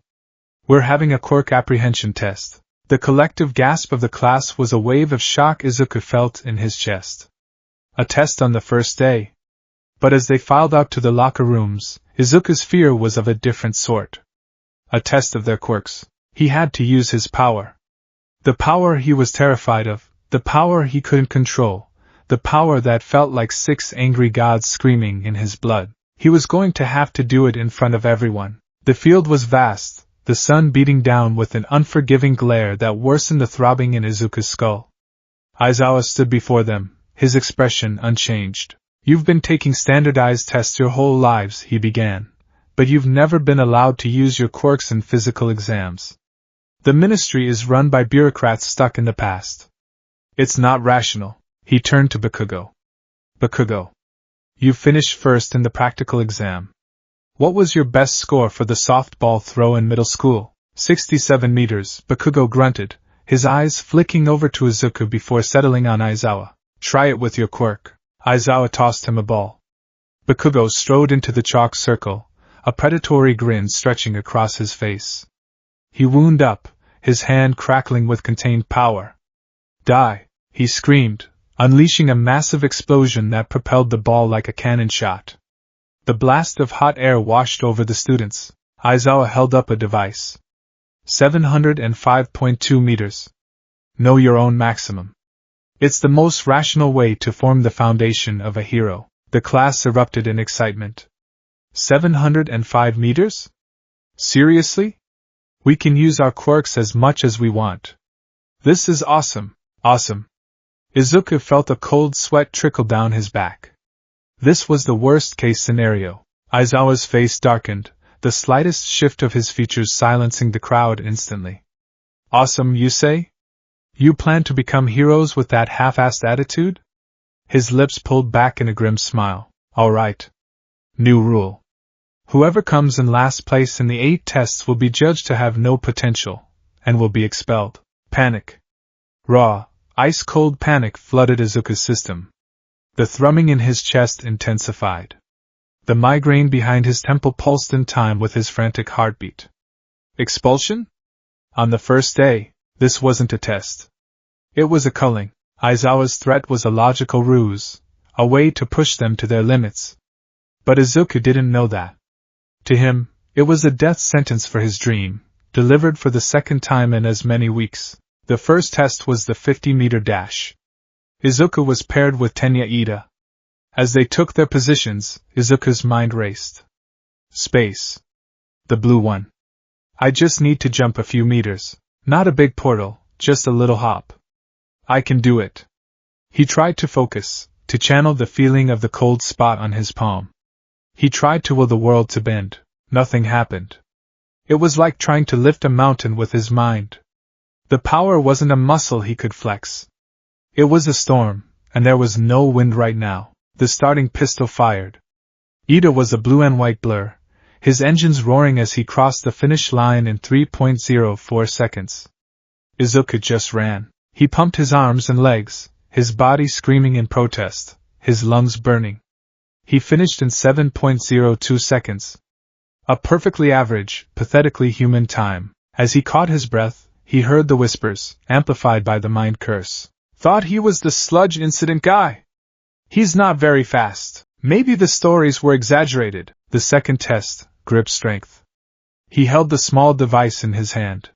We're having a quirk apprehension test." The collective gasp of the class was a wave of shock Izuku felt in his chest. A test on the first day. But as they filed out to the locker rooms, Izuku's fear was of a different sort. A test of their quirks. He had to use his power. The power he was terrified of, the power he couldn't control, the power that felt like 6 angry gods screaming in his blood. He was going to have to do it in front of everyone. The field was vast, the sun beating down with an unforgiving glare that worsened the throbbing in Izuku's skull. Aizawa stood before them, his expression unchanged. "You've been taking standardized tests your whole lives," he began, "but you've never been allowed to use your quirks in physical exams. The ministry is run by bureaucrats stuck in the past. It's not rational." He turned to Bakugo. "Bakugo, you finished first in the practical exam. What was your best score for the softball throw in middle school?" 67 meters, Bakugo grunted, his eyes flicking over to Izuku before settling on Aizawa. "Try it with your quirk." Aizawa tossed him a ball. Bakugo strode into the chalk circle, a predatory grin stretching across his face. He wound up, his hand crackling with contained power. "Die!" he screamed, unleashing a massive explosion that propelled the ball like a cannon shot. The blast of hot air washed over the students. Aizawa held up a device. 705.2 meters. Know your own maximum. It's the most rational way to form the foundation of a hero. The class erupted in excitement. 705 meters? Seriously? We can use our quirks as much as we want. This is awesome, awesome. Izuku felt a cold sweat trickle down his back. This was the worst-case scenario. Aizawa's face darkened, the slightest shift of his features silencing the crowd instantly. "Awesome, you say? You plan to become heroes with that half-assed attitude?" His lips pulled back in a grim smile. "All right. New rule. Whoever comes in last place in the 8 tests will be judged to have no potential, and will be expelled." Panic. Raw, ice-cold panic flooded Izuku's system. The thrumming in his chest intensified. The migraine behind his temple pulsed in time with his frantic heartbeat. Expulsion? On the first day, this wasn't a test. It was a culling. Aizawa's threat was a logical ruse, a way to push them to their limits. But Izuku didn't know that. To him, it was a death sentence for his dream, delivered for the second time in as many weeks. The first test was the 50-meter dash. Izuku was paired with Tenya Ida. As they took their positions, Izuku's mind raced. Space. The blue one. I just need to jump a few meters. Not a big portal, just a little hop. I can do it. He tried to focus, to channel the feeling of the cold spot on his palm. He tried to will the world to bend. Nothing happened. It was like trying to lift a mountain with his mind. The power wasn't a muscle he could flex. It was a storm, and there was no wind right now. The starting pistol fired. Ida was a blue and white blur, his engines roaring as he crossed the finish line in 3.04 seconds. Izuku just ran. He pumped his arms and legs, his body screaming in protest, his lungs burning. He finished in 7.02 seconds. A perfectly average, pathetically human time. As he caught his breath, he heard the whispers, amplified by the mind curse. Thought he was the sludge incident guy. He's not very fast. Maybe the stories were exaggerated. The second test, grip strength. He held the small device in his hand.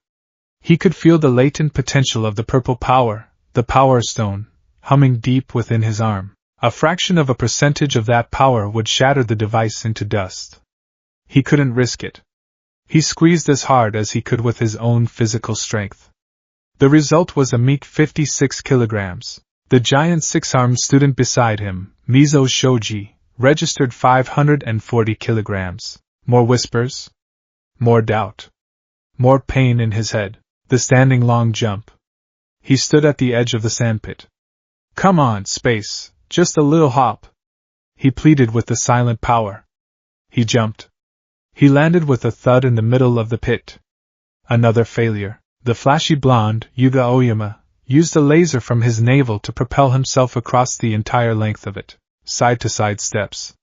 He could feel the latent potential of the purple power, the power stone, humming deep within his arm. A fraction of a percentage of that power would shatter the device into dust. He couldn't risk it. He squeezed as hard as he could with his own physical strength. The result was a meek 56 kilograms. The giant six-armed student beside him, Mizo Shoji, registered 540 kilograms. More whispers. More doubt. More pain in his head. The standing long jump. He stood at the edge of the sandpit. Come on, space, just a little hop. He pleaded with the silent power. He jumped. He landed with a thud in the middle of the pit. Another failure. The flashy blonde, Yuga Oyama, used a laser from his navel to propel himself across the entire length of it, side-to-side steps.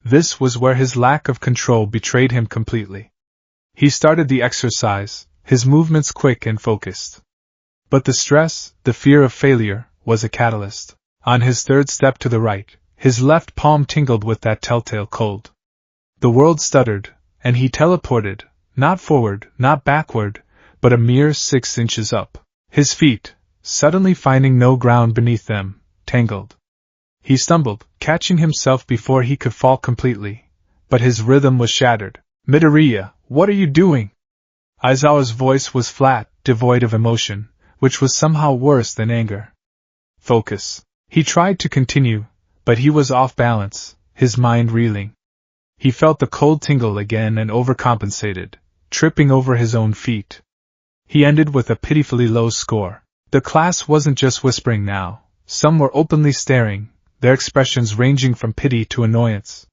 This was where his lack of control betrayed him completely. He started the exercise, his movements quick and focused. But the stress, the fear of failure, was a catalyst. On his third step to the right, his left palm tingled with that telltale cold. The world stuttered, and he teleported, not forward, not backward, but a mere 6 inches up. His feet, suddenly finding no ground beneath them, tangled. He stumbled, catching himself before he could fall completely, but his rhythm was shattered. Midoriya, what are you doing? Aizawa's voice was flat, devoid of emotion, which was somehow worse than anger. Focus. He tried to continue, but he was off balance, his mind reeling. He felt the cold tingle again and overcompensated, tripping over his own feet. He ended with a pitifully low score. The class wasn't just whispering now, some were openly staring, their expressions ranging from pity to annoyance.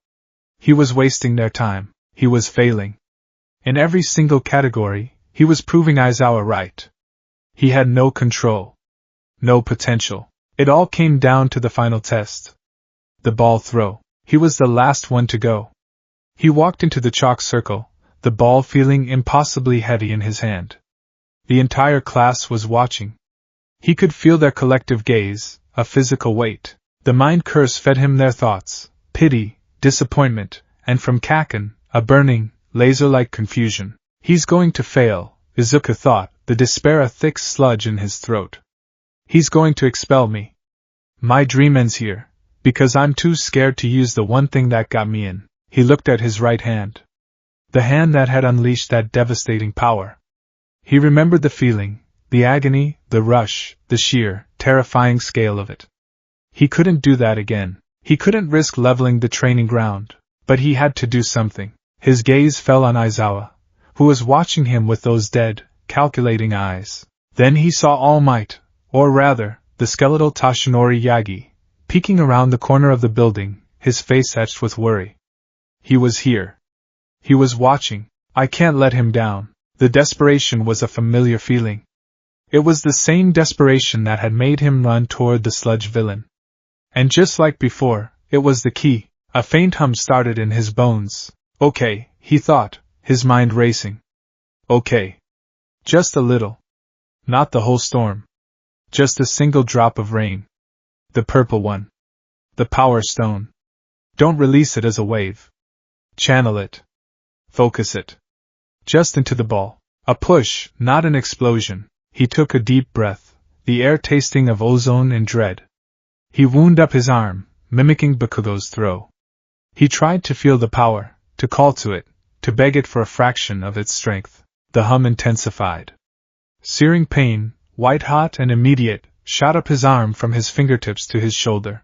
He was wasting their time, he was failing. In every single category, he was proving Aizawa right. He had no control. No potential. It all came down to the final test. The ball throw. He was the last one to go. He walked into the chalk circle, the ball feeling impossibly heavy in his hand. The entire class was watching. He could feel their collective gaze, a physical weight. The mind curse fed him their thoughts, pity, disappointment, and from Kaken, a burning, laser-like confusion. He's going to fail, Izuku thought, the despair a thick sludge in his throat. He's going to expel me. My dream ends here, because I'm too scared to use the one thing that got me in. He looked at his right hand. The hand that had unleashed that devastating power. He remembered the feeling, the agony, the rush, the sheer, terrifying scale of it. He couldn't do that again. He couldn't risk leveling the training ground, but he had to do something. His gaze fell on Aizawa, who was watching him with those dead, calculating eyes. Then he saw All Might, or rather, the skeletal Toshinori Yagi, peeking around the corner of the building, his face etched with worry. He was here. He was watching. I can't let him down. The desperation was a familiar feeling. It was the same desperation that had made him run toward the sludge villain. And just like before, it was the key. A faint hum started in his bones. Okay, he thought, his mind racing. Okay. Just a little. Not the whole storm. Just a single drop of rain. The purple one. The power stone. Don't release it as a wave. Channel it. Focus it. Just into the ball. A push, not an explosion. He took a deep breath, the air tasting of ozone and dread. He wound up his arm, mimicking Bakugo's throw. He tried to feel the power, to call to it, to beg it for a fraction of its strength. The hum intensified. Searing pain, white-hot and immediate, shot up his arm from his fingertips to his shoulder.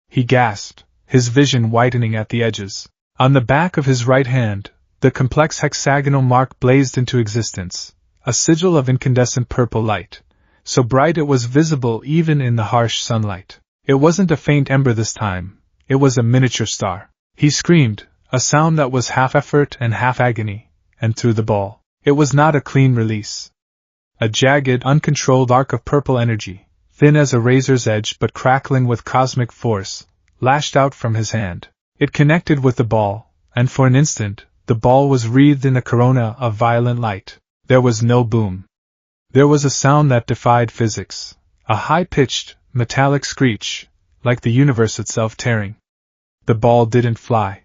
He gasped, his vision whitening at the edges. On the back of his right hand, the complex hexagonal mark blazed into existence, a sigil of incandescent purple light, so bright it was visible even in the harsh sunlight. It wasn't a faint ember this time, it was a miniature star. He screamed, a sound that was half effort and half agony, and through the ball. It was not a clean release. A jagged, uncontrolled arc of purple energy, thin as a razor's edge but crackling with cosmic force, lashed out from his hand. It connected with the ball, and for an instant, the ball was wreathed in a corona of violent light. There was no boom. There was a sound that defied physics, a high-pitched, metallic screech, like the universe itself tearing. The ball didn't fly.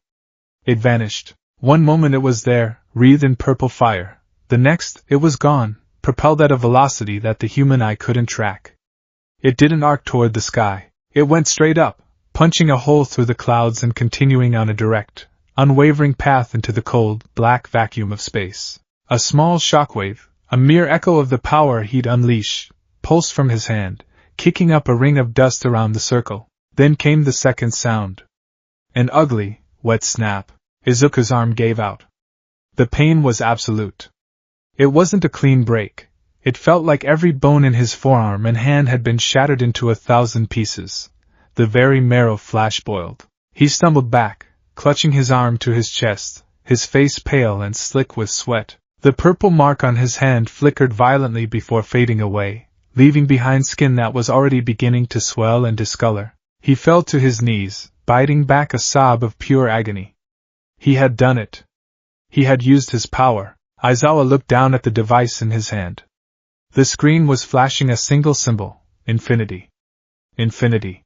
It vanished. One moment it was there, wreathed in purple fire. The next, it was gone, propelled at a velocity that the human eye couldn't track. It didn't arc toward the sky. It went straight up, punching a hole through the clouds and continuing on a direct, unwavering path into the cold, black vacuum of space. A small shockwave, a mere echo of the power he'd unleashed, pulsed from his hand, kicking up a ring of dust around the circle. Then came the second sound. An ugly, wet snap. Izuku's arm gave out. The pain was absolute. It wasn't a clean break. It felt like every bone in his forearm and hand had been shattered into 1,000 pieces. The very marrow flash-boiled. He stumbled back, clutching his arm to his chest, his face pale and slick with sweat. The purple mark on his hand flickered violently before fading away, leaving behind skin that was already beginning to swell and discolor. He fell to his knees, biting back a sob of pure agony. He had done it. He had used his power. Aizawa looked down at the device in his hand. The screen was flashing a single symbol, infinity. Infinity.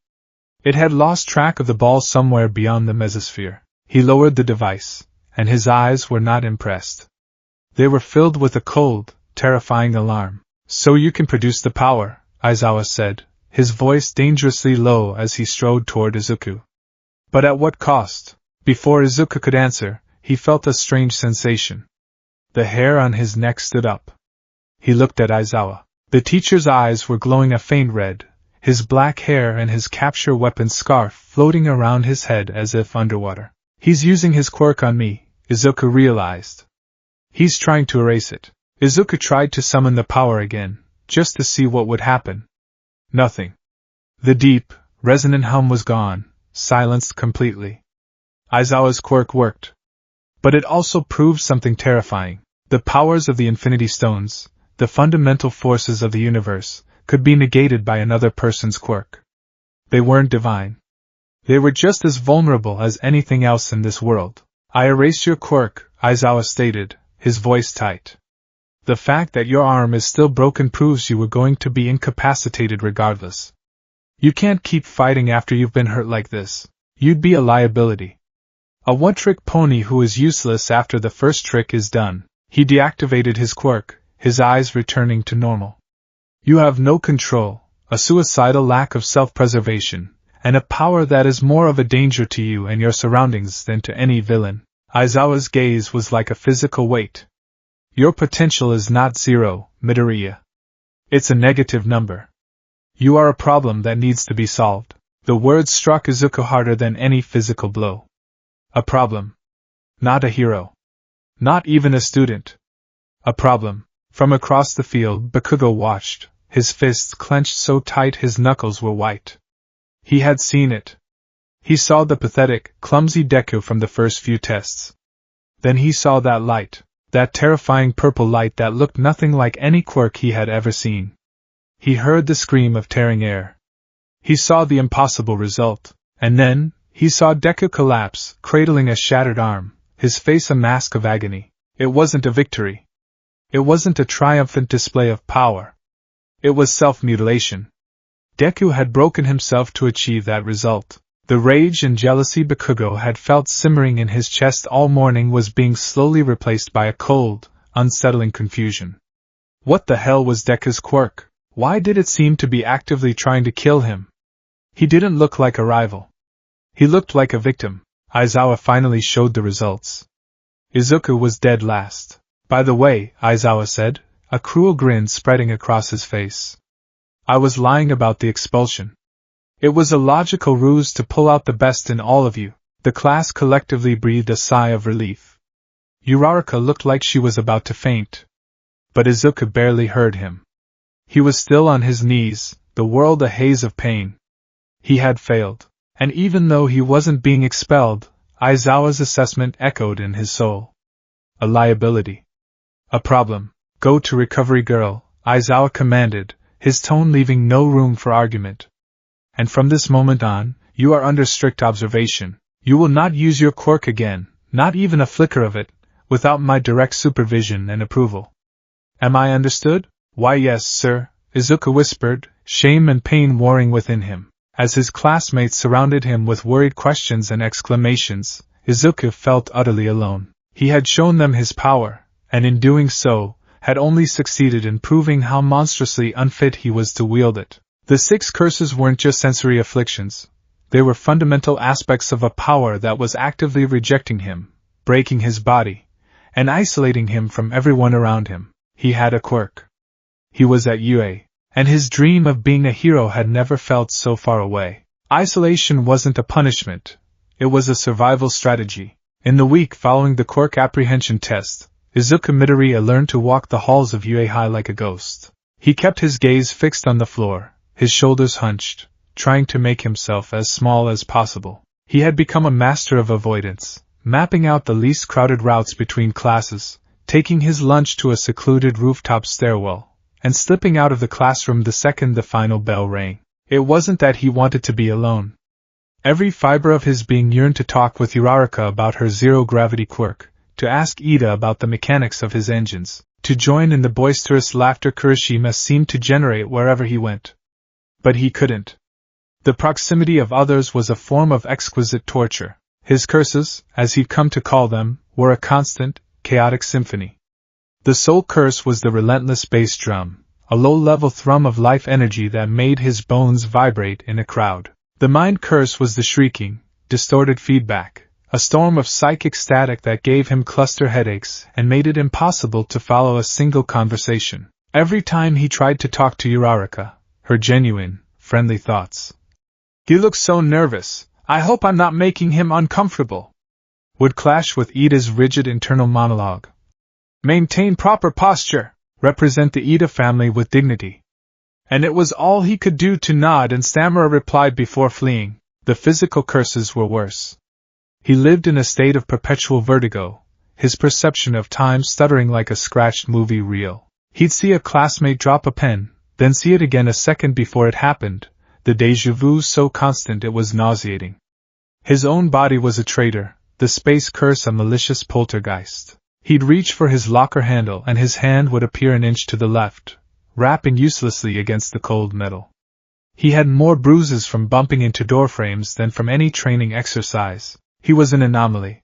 It had lost track of the ball somewhere beyond the mesosphere. He lowered the device, and his eyes were not impressed. They were filled with a cold, terrifying alarm. So you can produce the power, Aizawa said, his voice dangerously low as he strode toward Izuku. But at what cost? Before Izuku could answer, he felt a strange sensation. The hair on his neck stood up. He looked at Aizawa. The teacher's eyes were glowing a faint red, his black hair and his capture weapon scarf floating around his head as if underwater. He's using his quirk on me, Izuku realized. He's trying to erase it. Izuku tried to summon the power again, just to see what would happen. Nothing. The deep, resonant hum was gone, silenced completely. Aizawa's quirk worked. But it also proved something terrifying. The powers of the Infinity Stones, the fundamental forces of the universe, could be negated by another person's quirk. They weren't divine. They were just as vulnerable as anything else in this world. I erased your quirk, Aizawa stated, his voice tight. The fact that your arm is still broken proves you were going to be incapacitated regardless. You can't keep fighting after you've been hurt like this. You'd be a liability. A one-trick pony who is useless after the first trick is done. He deactivated his quirk, his eyes returning to normal. You have no control, a suicidal lack of self-preservation, and a power that is more of a danger to you and your surroundings than to any villain. Aizawa's gaze was like a physical weight. Your potential is not zero, Midoriya. It's a negative number. You are a problem that needs to be solved. The words struck Izuku harder than any physical blow. A problem. Not a hero. Not even a student. A problem. From across the field, Bakugo watched, his fists clenched so tight his knuckles were white. He had seen it. He saw the pathetic, clumsy Deku from the first few tests. Then he saw that light, that terrifying purple light that looked nothing like any quirk he had ever seen. He heard the scream of tearing air. He saw the impossible result, and then, he saw Deku collapse, cradling a shattered arm, his face a mask of agony. It wasn't a victory. It wasn't a triumphant display of power. It was self-mutilation. Deku had broken himself to achieve that result. The rage and jealousy Bakugo had felt simmering in his chest all morning was being slowly replaced by a cold, unsettling confusion. What the hell was Deku's quirk? Why did it seem to be actively trying to kill him? He didn't look like a rival. He looked like a victim. Aizawa finally showed the results. Izuku was dead last. By the way, Aizawa said, a cruel grin spreading across his face. I was lying about the expulsion. It was a logical ruse to pull out the best in all of you. The class collectively breathed a sigh of relief. Uraraka looked like she was about to faint. But Izuku barely heard him. He was still on his knees, the world a haze of pain. He had failed. And even though he wasn't being expelled, Aizawa's assessment echoed in his soul. A liability. A problem. Go to recovery girl, Aizawa commanded, his tone leaving no room for argument. And from this moment on, you are under strict observation. You will not use your quirk again, not even a flicker of it, without my direct supervision and approval. Am I understood? Why yes, sir, Izuku whispered, shame and pain warring within him. As his classmates surrounded him with worried questions and exclamations, Izuku felt utterly alone. He had shown them his power, and in doing so, had only succeeded in proving how monstrously unfit he was to wield it. The 6 curses weren't just sensory afflictions. They were fundamental aspects of a power that was actively rejecting him, breaking his body, and isolating him from everyone around him. He had a quirk. He was at UA, and his dream of being a hero had never felt so far away. Isolation wasn't a punishment, it was a survival strategy. In the week following the quirk apprehension test, Izuku Midoriya learned to walk the halls of UA High like a ghost. He kept his gaze fixed on the floor, his shoulders hunched, trying to make himself as small as possible. He had become a master of avoidance, mapping out the least crowded routes between classes, taking his lunch to a secluded rooftop stairwell, and slipping out of the classroom the second the final bell rang. It wasn't that he wanted to be alone. Every fiber of his being yearned to talk with Uraraka about her zero-gravity quirk, to ask Ida about the mechanics of his engines, to join in the boisterous laughter Kirishima seemed to generate wherever he went. But he couldn't. The proximity of others was a form of exquisite torture. His curses, as he'd come to call them, were a constant, chaotic symphony. The soul curse was the relentless bass drum, a low-level thrum of life energy that made his bones vibrate in a crowd. The mind curse was the shrieking, distorted feedback, a storm of psychic static that gave him cluster headaches and made it impossible to follow a single conversation. Every time he tried to talk to Uraraka, her genuine, friendly thoughts. "He looks so nervous, I hope I'm not making him uncomfortable," would clash with Ida's rigid internal monologue. "Maintain proper posture, represent the Ida family with dignity." And it was all he could do to nod and stammer a reply before fleeing. The physical curses were worse. He lived in a state of perpetual vertigo, his perception of time stuttering like a scratched movie reel. He'd see a classmate drop a pen, then see it again a second before it happened, the déjà vu so constant it was nauseating. His own body was a traitor, the space curse a malicious poltergeist. He'd reach for his locker handle and his hand would appear an inch to the left, rapping uselessly against the cold metal. He had more bruises from bumping into doorframes than from any training exercise. He was an anomaly.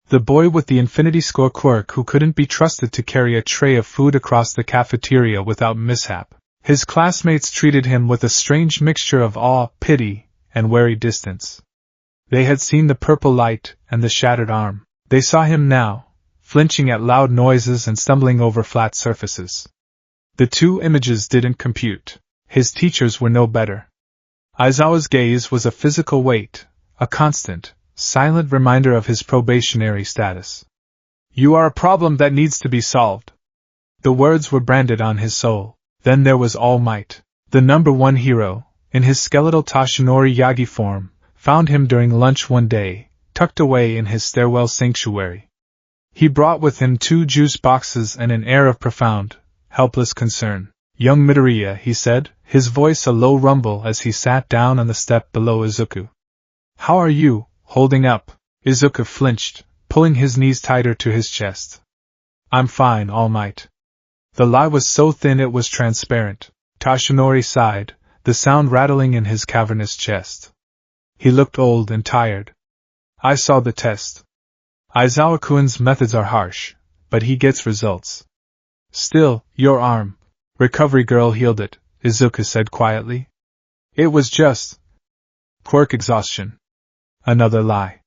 The boy with the infinity score quirk who couldn't be trusted to carry a tray of food across the cafeteria without mishap. His classmates treated him with a strange mixture of awe, pity, and wary distance. They had seen the purple light and the shattered arm. They saw him now, flinching at loud noises and stumbling over flat surfaces. The two images didn't compute. His teachers were no better. Aizawa's gaze was a physical weight, a constant, silent reminder of his probationary status. "You are a problem that needs to be solved." The words were branded on his soul. Then there was All Might. The #1 hero, in his skeletal Toshinori Yagi form, found him during lunch one day, tucked away in his stairwell sanctuary. He brought with him 2 juice boxes and an air of profound, helpless concern. "Young Midoriya," he said, his voice a low rumble as he sat down on the step below Izuku. "How are you, holding up?" Izuku flinched, pulling his knees tighter to his chest. "I'm fine, All Might." The lie was so thin it was transparent. Toshinori sighed, the sound rattling in his cavernous chest. He looked old and tired. "I saw the test. Aizawa-kun's methods are harsh, but he gets results. Still, your arm." "Recovery girl healed it," Izuku said quietly. "It was just quirk exhaustion." Another lie.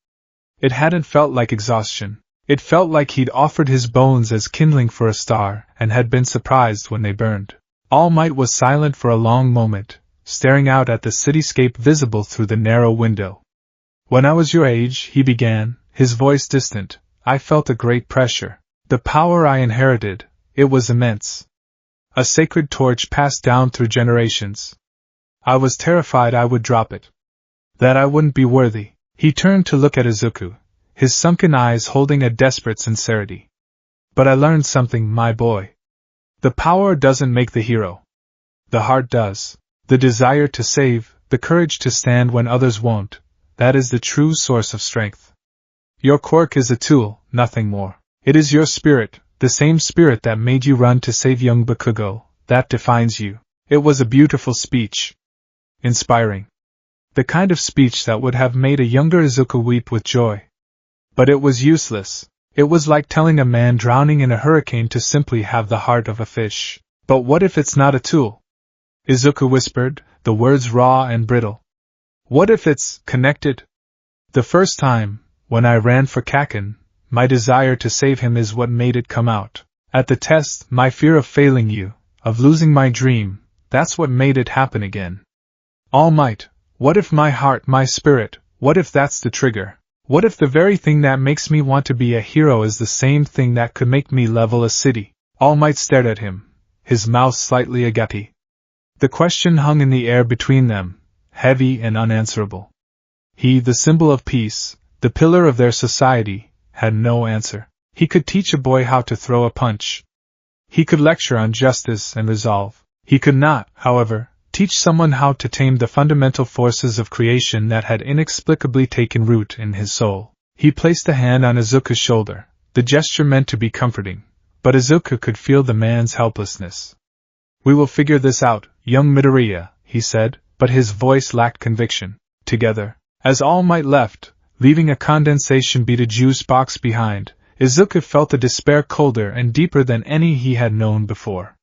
It hadn't felt like exhaustion. It felt like he'd offered his bones as kindling for a star and had been surprised when they burned. All Might was silent for a long moment, staring out at the cityscape visible through the narrow window. When I was your age, he began, his voice distant, I felt a great pressure. The power I inherited, it was immense. A sacred torch passed down through generations. I was terrified I would drop it. That I wouldn't be worthy. He turned to look at Izuku, his sunken eyes holding a desperate sincerity. But I learned something, my boy. The power doesn't make the hero. The heart does. The desire to save, the courage to stand when others won't, that is the true source of strength. Your quirk is a tool, nothing more. It is your spirit, the same spirit that made you run to save young Bakugo, that defines you. It was a beautiful speech. Inspiring. The kind of speech that would have made a younger Izuku weep with joy. But it was useless. It was like telling a man drowning in a hurricane to simply have the heart of a fish. But what if it's not a tool? Izuku whispered, the words raw and brittle. What if it's connected? The first time, when I ran for Kaken, my desire to save him is what made it come out. At the test, my fear of failing you, of losing my dream, that's what made it happen again. All Might, what if my heart, my spirit, what if that's the trigger? What if the very thing that makes me want to be a hero is the same thing that could make me level a city? All Might stared at him, his mouth slightly agape. The question hung in the air between them, heavy and unanswerable. He, the symbol of peace, the pillar of their society, had no answer. He could teach a boy how to throw a punch. He could lecture on justice and resolve. He could not, however, teach someone how to tame the fundamental forces of creation that had inexplicably taken root in his soul. He placed a hand on Izuku's shoulder, the gesture meant to be comforting, but Izuku could feel the man's helplessness. We will figure this out, young Midoriya, he said, but his voice lacked conviction. Together, as All Might left, leaving a condensation beaded juice box behind, Izuku felt a despair colder and deeper than any he had known before.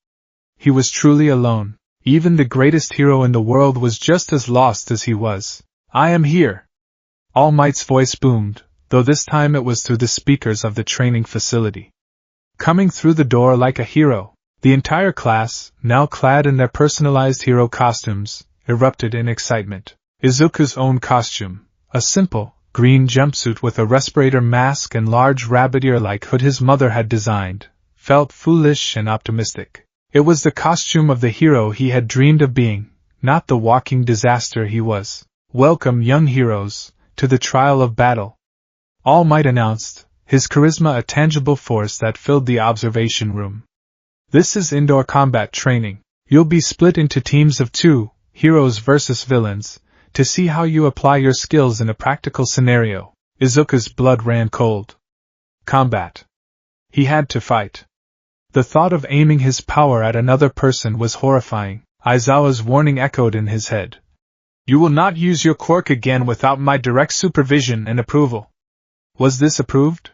He was truly alone. Even the greatest hero in the world was just as lost as he was. I am here. All Might's voice boomed, though this time it was through the speakers of the training facility. Coming through the door like a hero, the entire class, now clad in their personalized hero costumes, erupted in excitement. Izuku's own costume, a simple, green jumpsuit with a respirator mask and large rabbit ear-like hood his mother had designed, felt foolish and optimistic. It was the costume of the hero he had dreamed of being, not the walking disaster he was. Welcome, young heroes, to the trial of battle. All Might announced, his charisma a tangible force that filled the observation room. This is indoor combat training. You'll be split into teams of 2, heroes versus villains, to see how you apply your skills in a practical scenario. Izuku's blood ran cold. Combat. He had to fight. The thought of aiming his power at another person was horrifying. Aizawa's warning echoed in his head. You will not use your quirk again without my direct supervision and approval. Was this approved?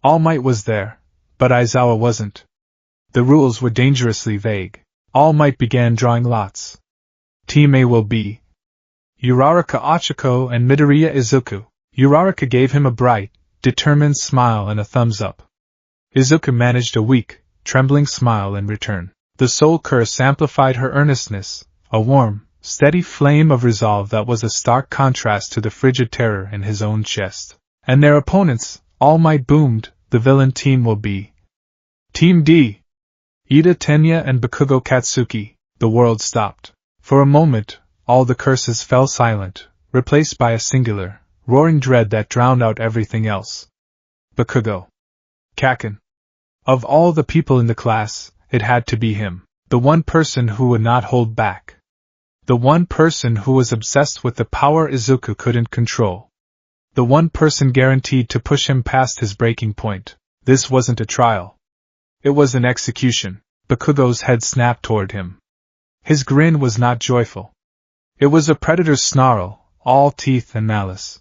All Might was there, but Aizawa wasn't. The rules were dangerously vague. All Might began drawing lots. Team A will be Uraraka Ochako and Midoriya Izuku. Uraraka gave him a bright, determined smile and a thumbs up. Izuku managed a weak, trembling smile in return. The soul curse amplified her earnestness, a warm, steady flame of resolve that was a stark contrast to the frigid terror in his own chest. And their opponents, All Might boomed, the villain team will be Team D. Ida Tenya and Bakugo Katsuki. The world stopped. For a moment, all the curses fell silent, replaced by a singular, roaring dread that drowned out everything else. Bakugo. Kaken. Of all the people in the class, it had to be him. The one person who would not hold back. The one person who was obsessed with the power Izuku couldn't control. The one person guaranteed to push him past his breaking point. This wasn't a trial. It was an execution. Bakugo's head snapped toward him. His grin was not joyful. It was a predator's snarl, all teeth and malice.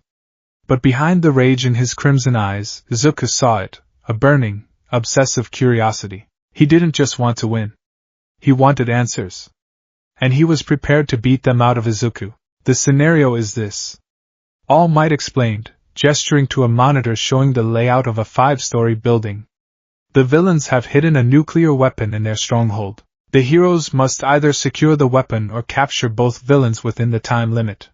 But behind the rage in his crimson eyes, Izuku saw it, a burning, obsessive curiosity. He didn't just want to win. He wanted answers. And he was prepared to beat them out of Izuku. The scenario is this. All Might explained, gesturing to a monitor showing the layout of a 5-story building. The villains have hidden a nuclear weapon in their stronghold. The heroes must either secure the weapon or capture both villains within the time limit.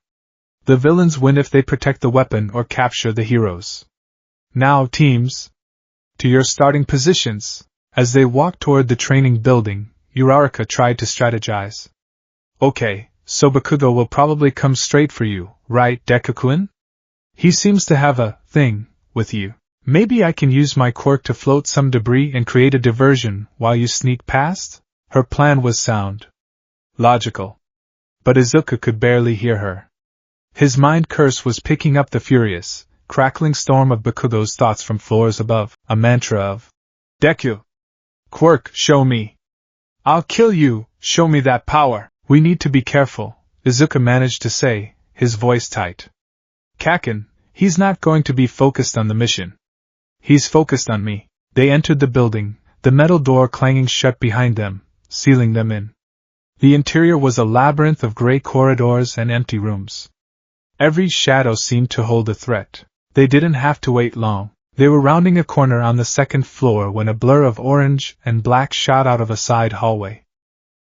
The villains win if they protect the weapon or capture the heroes. Now, teams, to your starting positions. As they walked toward the training building, Uraraka tried to strategize. Okay, so Bakugo will probably come straight for you, right, Deku-kun? He seems to have a thing with you. Maybe I can use my quirk to float some debris and create a diversion while you sneak past? Her plan was sound. Logical. But Izuku could barely hear her. His mind curse was picking up the furious, crackling storm of Bakugo's thoughts from floors above, a mantra of Deku! Quirk, show me! I'll kill you, show me that power! We need to be careful, Izuku managed to say, his voice tight. Kaken, he's not going to be focused on the mission. He's focused on me. They entered the building, the metal door clanging shut behind them, sealing them in. The interior was a labyrinth of gray corridors and empty rooms. Every shadow seemed to hold a threat. They didn't have to wait long. They were rounding a corner on the second floor when a blur of orange and black shot out of a side hallway.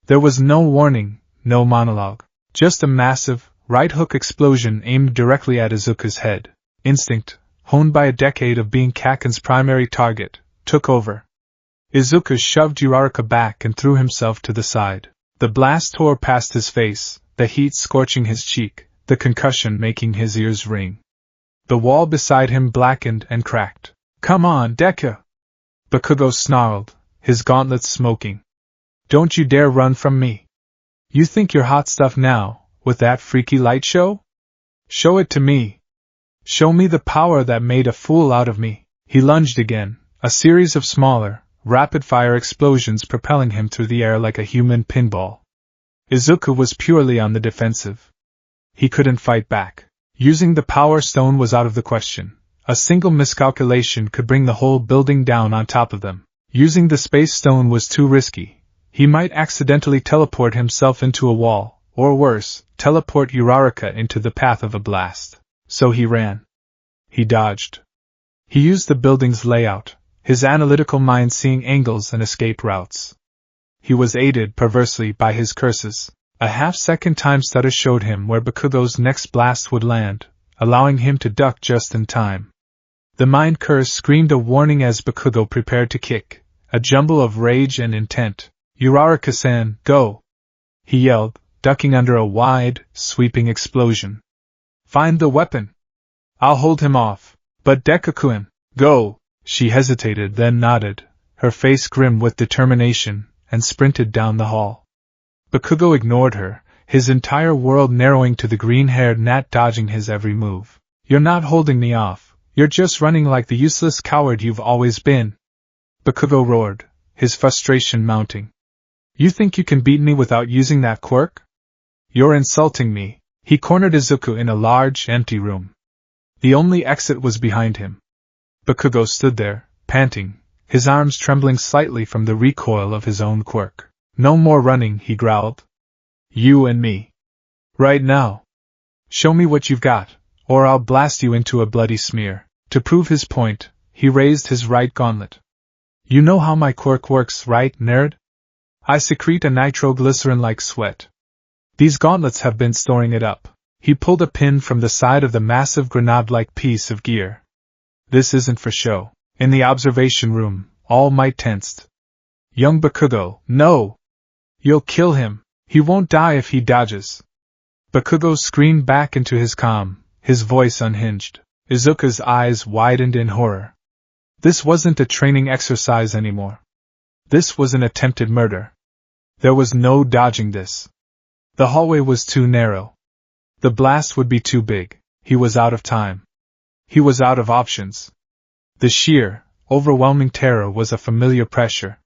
There was no warning, no monologue. Just a massive, right-hook explosion aimed directly at Izuku's head. Instinct, honed by a decade of being Kaken's primary target, took over. Izuku shoved Uraraka back and threw himself to the side. The blast tore past his face, the heat scorching his cheek, the concussion making his ears ring. The wall beside him blackened and cracked. Come on, Deku! Bakugo snarled, his gauntlets smoking. Don't you dare run from me. You think you're hot stuff now, with that freaky light show? Show it to me. Show me the power that made a fool out of me. He lunged again, a series of smaller, rapid-fire explosions propelling him through the air like a human pinball. Izuku was purely on the defensive. He couldn't fight back. Using the power stone was out of the question. A single miscalculation could bring the whole building down on top of them. Using the space stone was too risky. He might accidentally teleport himself into a wall, or worse, teleport Uraraka into the path of a blast. So he ran. He dodged. He used the building's layout, his analytical mind seeing angles and escape routes. He was aided perversely by his curses. A half-second time stutter showed him where Bakugo's next blast would land, allowing him to duck just in time. The mind curse screamed a warning as Bakugo prepared to kick, a jumble of rage and intent. Uraraka-san, go! He yelled, ducking under a wide, sweeping explosion. Find the weapon! I'll hold him off. But Deku-kun, go! She hesitated, then nodded, her face grim with determination, and sprinted down the hall. Bakugo ignored her, his entire world narrowing to the green-haired gnat dodging his every move. You're not holding me off, you're just running like the useless coward you've always been. Bakugo roared, his frustration mounting. You think you can beat me without using that quirk? You're insulting me. He cornered Izuku in a large, empty room. The only exit was behind him. Bakugo stood there, panting, his arms trembling slightly from the recoil of his own quirk. No more running, he growled. You and me. Right now. Show me what you've got, or I'll blast you into a bloody smear. To prove his point, he raised his right gauntlet. You know how my quirk works, right, nerd? I secrete a nitroglycerin-like sweat. These gauntlets have been storing it up. He pulled a pin from the side of the massive grenade-like piece of gear. This isn't for show. In the observation room, All Might tensed. Young Bakugo, no! You'll kill him. He won't die if he dodges. Bakugo screamed back into his calm, his voice unhinged. Izuku's eyes widened in horror. This wasn't a training exercise anymore. This was an attempted murder. There was no dodging this. The hallway was too narrow. The blast would be too big. He was out of time. He was out of options. The sheer, overwhelming terror was a familiar pressure.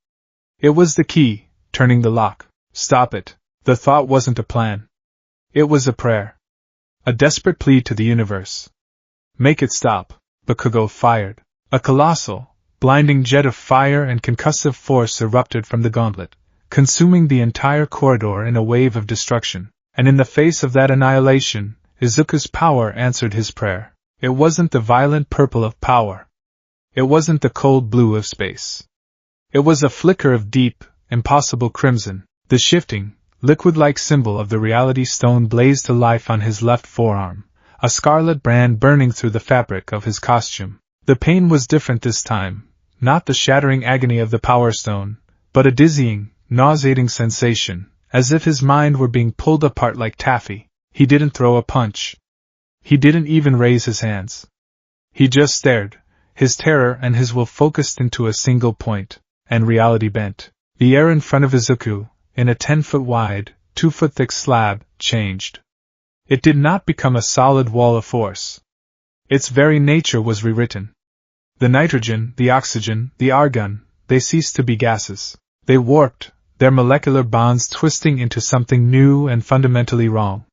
It was the key, turning the lock. Stop it. The thought wasn't a plan. It was a prayer. A desperate plea to the universe. Make it stop. Bakugo fired. A colossal, blinding jet of fire and concussive force erupted from the gauntlet, consuming the entire corridor in a wave of destruction. And in the face of that annihilation, Izuku's power answered his prayer. It wasn't the violent purple of power. It wasn't the cold blue of space. It was a flicker of deep, impossible crimson. The shifting, liquid-like symbol of the reality stone blazed to life on his left forearm, a scarlet brand burning through the fabric of his costume. The pain was different this time, not the shattering agony of the power stone, but a dizzying, nauseating sensation, as if his mind were being pulled apart like taffy. He didn't throw a punch. He didn't even raise his hands. He just stared, his terror and his will focused into a single point, and reality bent. The air in front of Izuku, in a 10-foot wide, 2-foot thick slab, changed. It did not become a solid wall of force. Its very nature was rewritten. The nitrogen, the oxygen, the argon, they ceased to be gases. They warped, their molecular bonds twisting into something new and fundamentally wrong.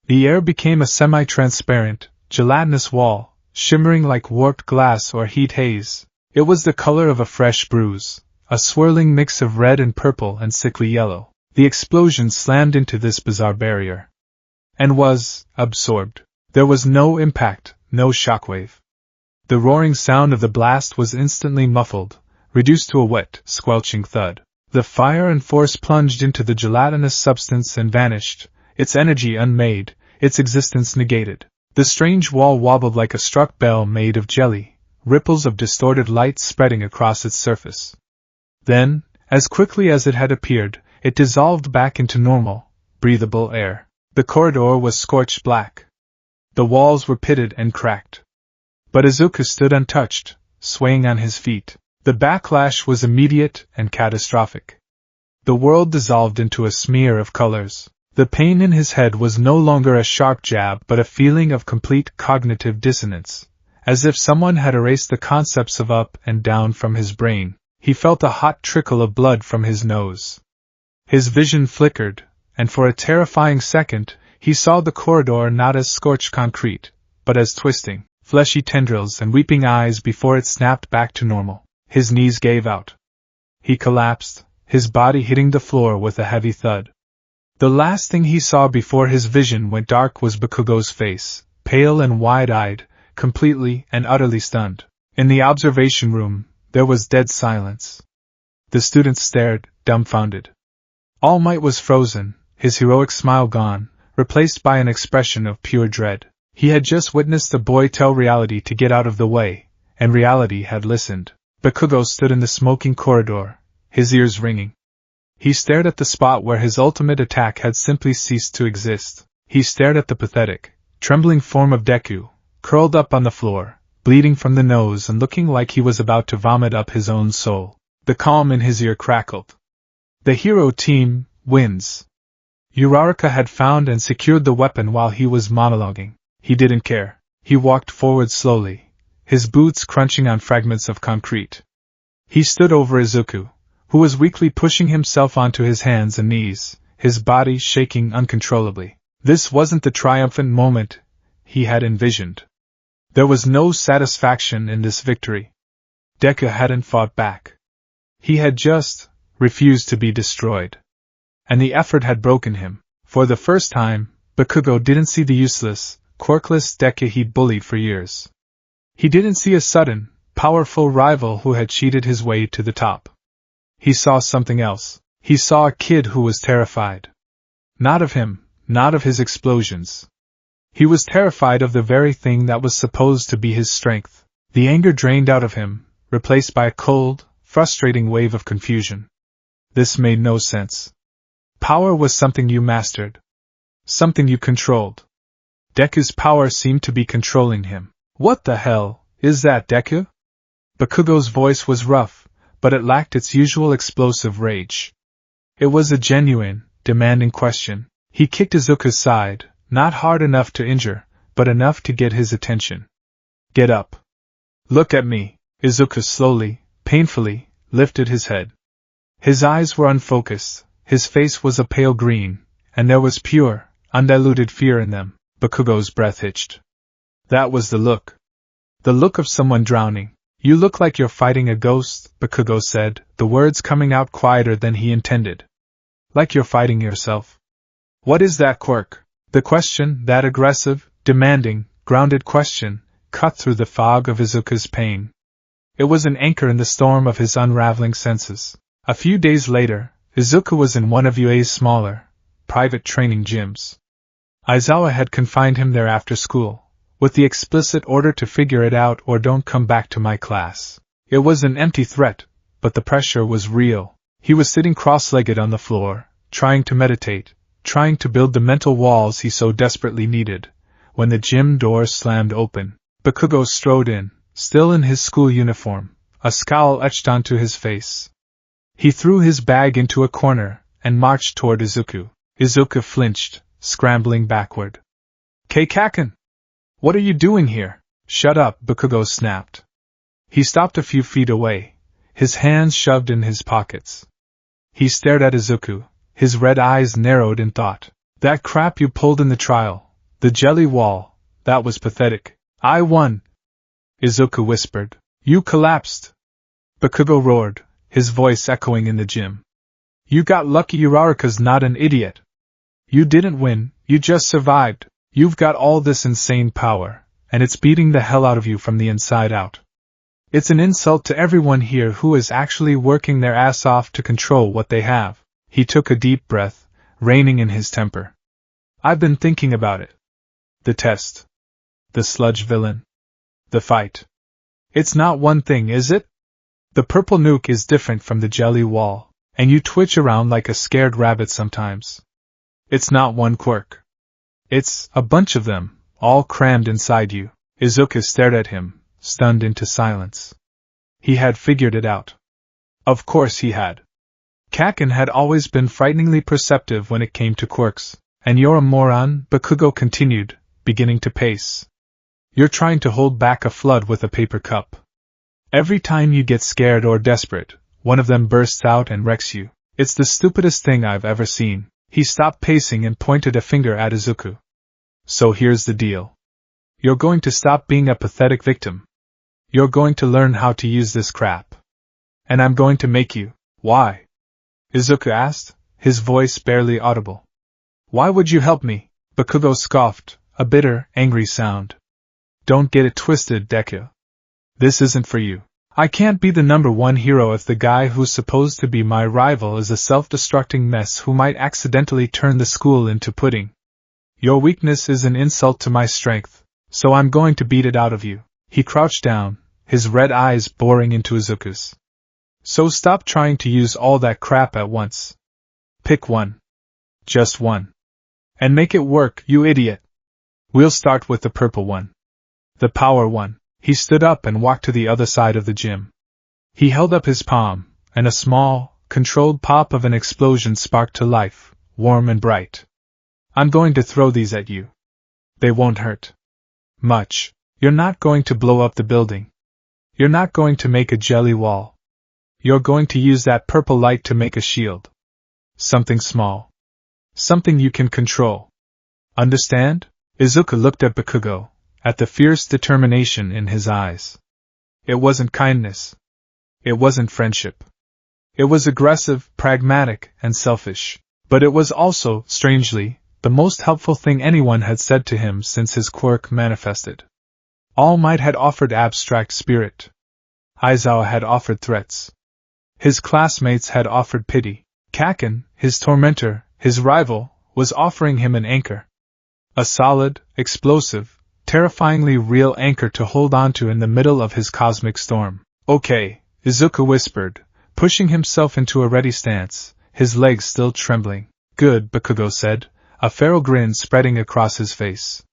The air became a semi-transparent, gelatinous wall, shimmering like warped glass or heat haze. It was the color of a fresh bruise, a swirling mix of red and purple and sickly yellow. The explosion slammed into this bizarre barrier. And was absorbed. There was no impact, no shockwave. The roaring sound of the blast was instantly muffled, reduced to a wet, squelching thud. The fire and force plunged into the gelatinous substance and vanished, its energy unmade, its existence negated. The strange wall wobbled like a struck bell made of jelly, ripples of distorted light spreading across its surface. Then, as quickly as it had appeared, it dissolved back into normal, breathable air. The corridor was scorched black. The walls were pitted and cracked. But Izuku stood untouched, swaying on his feet. The backlash was immediate and catastrophic. The world dissolved into a smear of colors. The pain in his head was no longer a sharp jab but a feeling of complete cognitive dissonance, as if someone had erased the concepts of up and down from his brain. He felt a hot trickle of blood from his nose. His vision flickered, and for a terrifying second, he saw the corridor not as scorched concrete, but as twisting, fleshy tendrils and weeping eyes before it snapped back to normal. His knees gave out. He collapsed, his body hitting the floor with a heavy thud. The last thing he saw before his vision went dark was Bakugo's face, pale and wide-eyed, completely and utterly stunned. In the observation room, there was dead silence. The students stared, dumbfounded. All Might was frozen, his heroic smile gone, replaced by an expression of pure dread. He had just witnessed the boy tell reality to get out of the way, and reality had listened. Bakugo stood in the smoking corridor, his ears ringing. He stared at the spot where his ultimate attack had simply ceased to exist. He stared at the pathetic, trembling form of Deku, curled up on the floor, bleeding from the nose and looking like he was about to vomit up his own soul. The calm in his ear crackled. The hero team wins. Uraraka had found and secured the weapon while he was monologuing. He didn't care. He walked forward slowly, his boots crunching on fragments of concrete. He stood over Izuku, who was weakly pushing himself onto his hands and knees, his body shaking uncontrollably. This wasn't the triumphant moment he had envisioned. There was no satisfaction in this victory. Deku hadn't fought back. He had just refused to be destroyed. And the effort had broken him. For the first time, Bakugo didn't see the useless, quirkless Deku he'd bullied for years. He didn't see a sudden, powerful rival who had cheated his way to the top. He saw something else. He saw a kid who was terrified. Not of him, not of his explosions. He was terrified of the very thing that was supposed to be his strength. The anger drained out of him, replaced by a cold, frustrating wave of confusion. This made no sense. Power was something you mastered. Something you controlled. Deku's power seemed to be controlling him. What the hell is that, Deku? Bakugo's voice was rough, but it lacked its usual explosive rage. It was a genuine, demanding question. He kicked Izuku's side, not hard enough to injure, but enough to get his attention. Get up. Look at me. Izuku slowly, painfully, lifted his head. His eyes were unfocused, his face was a pale green, and there was pure, undiluted fear in them. Bakugo's breath hitched. That was the look. The look of someone drowning. You look like you're fighting a ghost, Bakugo said, the words coming out quieter than he intended. Like you're fighting yourself. What is that, Quirk? The question, that aggressive, demanding, grounded question, cut through the fog of Izuku's pain. It was an anchor in the storm of his unraveling senses. A few days later, Izuku was in one of UA's smaller, private training gyms. Aizawa had confined him there after school, with the explicit order to figure it out or don't come back to my class. It was an empty threat, but the pressure was real. He was sitting cross-legged on the floor, trying to meditate, trying to build the mental walls he so desperately needed, when the gym door slammed open. Bakugo strode in, still in his school uniform, a scowl etched onto his face. He threw his bag into a corner and marched toward Izuku. Izuku flinched, scrambling backward. Kaken! What are you doing here? Shut up, Bakugo snapped. He stopped a few feet away, his hands shoved in his pockets. He stared at Izuku, his red eyes narrowed in thought. That crap you pulled in the trial, the jelly wall, that was pathetic. I won, Izuku whispered. You collapsed. Bakugo roared, his voice echoing in the gym. You got lucky. Uraraka's not an idiot. You didn't win, you just survived. You've got all this insane power, and it's beating the hell out of you from the inside out. It's an insult to everyone here who is actually working their ass off to control what they have. He took a deep breath, reining in his temper. I've been thinking about it. The test. The sludge villain. The fight. It's not one thing, is it? The purple nuke is different from the jelly wall, and you twitch around like a scared rabbit sometimes. It's not one quirk. It's a bunch of them, all crammed inside you. Izuku stared at him, stunned into silence. He had figured it out. Of course he had. Kaken had always been frighteningly perceptive when it came to quirks. And you're a moron, Bakugo continued, beginning to pace. You're trying to hold back a flood with a paper cup. Every time you get scared or desperate, one of them bursts out and wrecks you. It's the stupidest thing I've ever seen. He stopped pacing and pointed a finger at Izuku. So here's the deal. You're going to stop being a pathetic victim. You're going to learn how to use this crap. And I'm going to make you. Why? Izuku asked, his voice barely audible. Why would you help me? Bakugo scoffed, a bitter, angry sound. Don't get it twisted, Deku. This isn't for you. I can't be the #1 hero if the guy who's supposed to be my rival is a self-destructing mess who might accidentally turn the school into pudding. Your weakness is an insult to my strength, so I'm going to beat it out of you. He crouched down, his red eyes boring into Izuku's. So stop trying to use all that crap at once. Pick one. Just one. And make it work, you idiot. We'll start with the purple one. The power one. He stood up and walked to the other side of the gym. He held up his palm, and a small, controlled pop of an explosion sparked to life, warm and bright. I'm going to throw these at you. They won't hurt much. You're not going to blow up the building. You're not going to make a jelly wall. You're going to use that purple light to make a shield. Something small. Something you can control. Understand? Izuku looked at Bakugo, at the fierce determination in his eyes. It wasn't kindness. It wasn't friendship. It was aggressive, pragmatic, and selfish. But it was also, strangely, the most helpful thing anyone had said to him since his quirk manifested. All Might had offered abstract spirit. Aizawa had offered threats. His classmates had offered pity. Kaken, his tormentor, his rival, was offering him an anchor. A solid, explosive, terrifyingly real anchor to hold onto in the middle of his cosmic storm. Okay, Izuku whispered, pushing himself into a ready stance, his legs still trembling. Good, Bakugo said, a feral grin spreading across his face.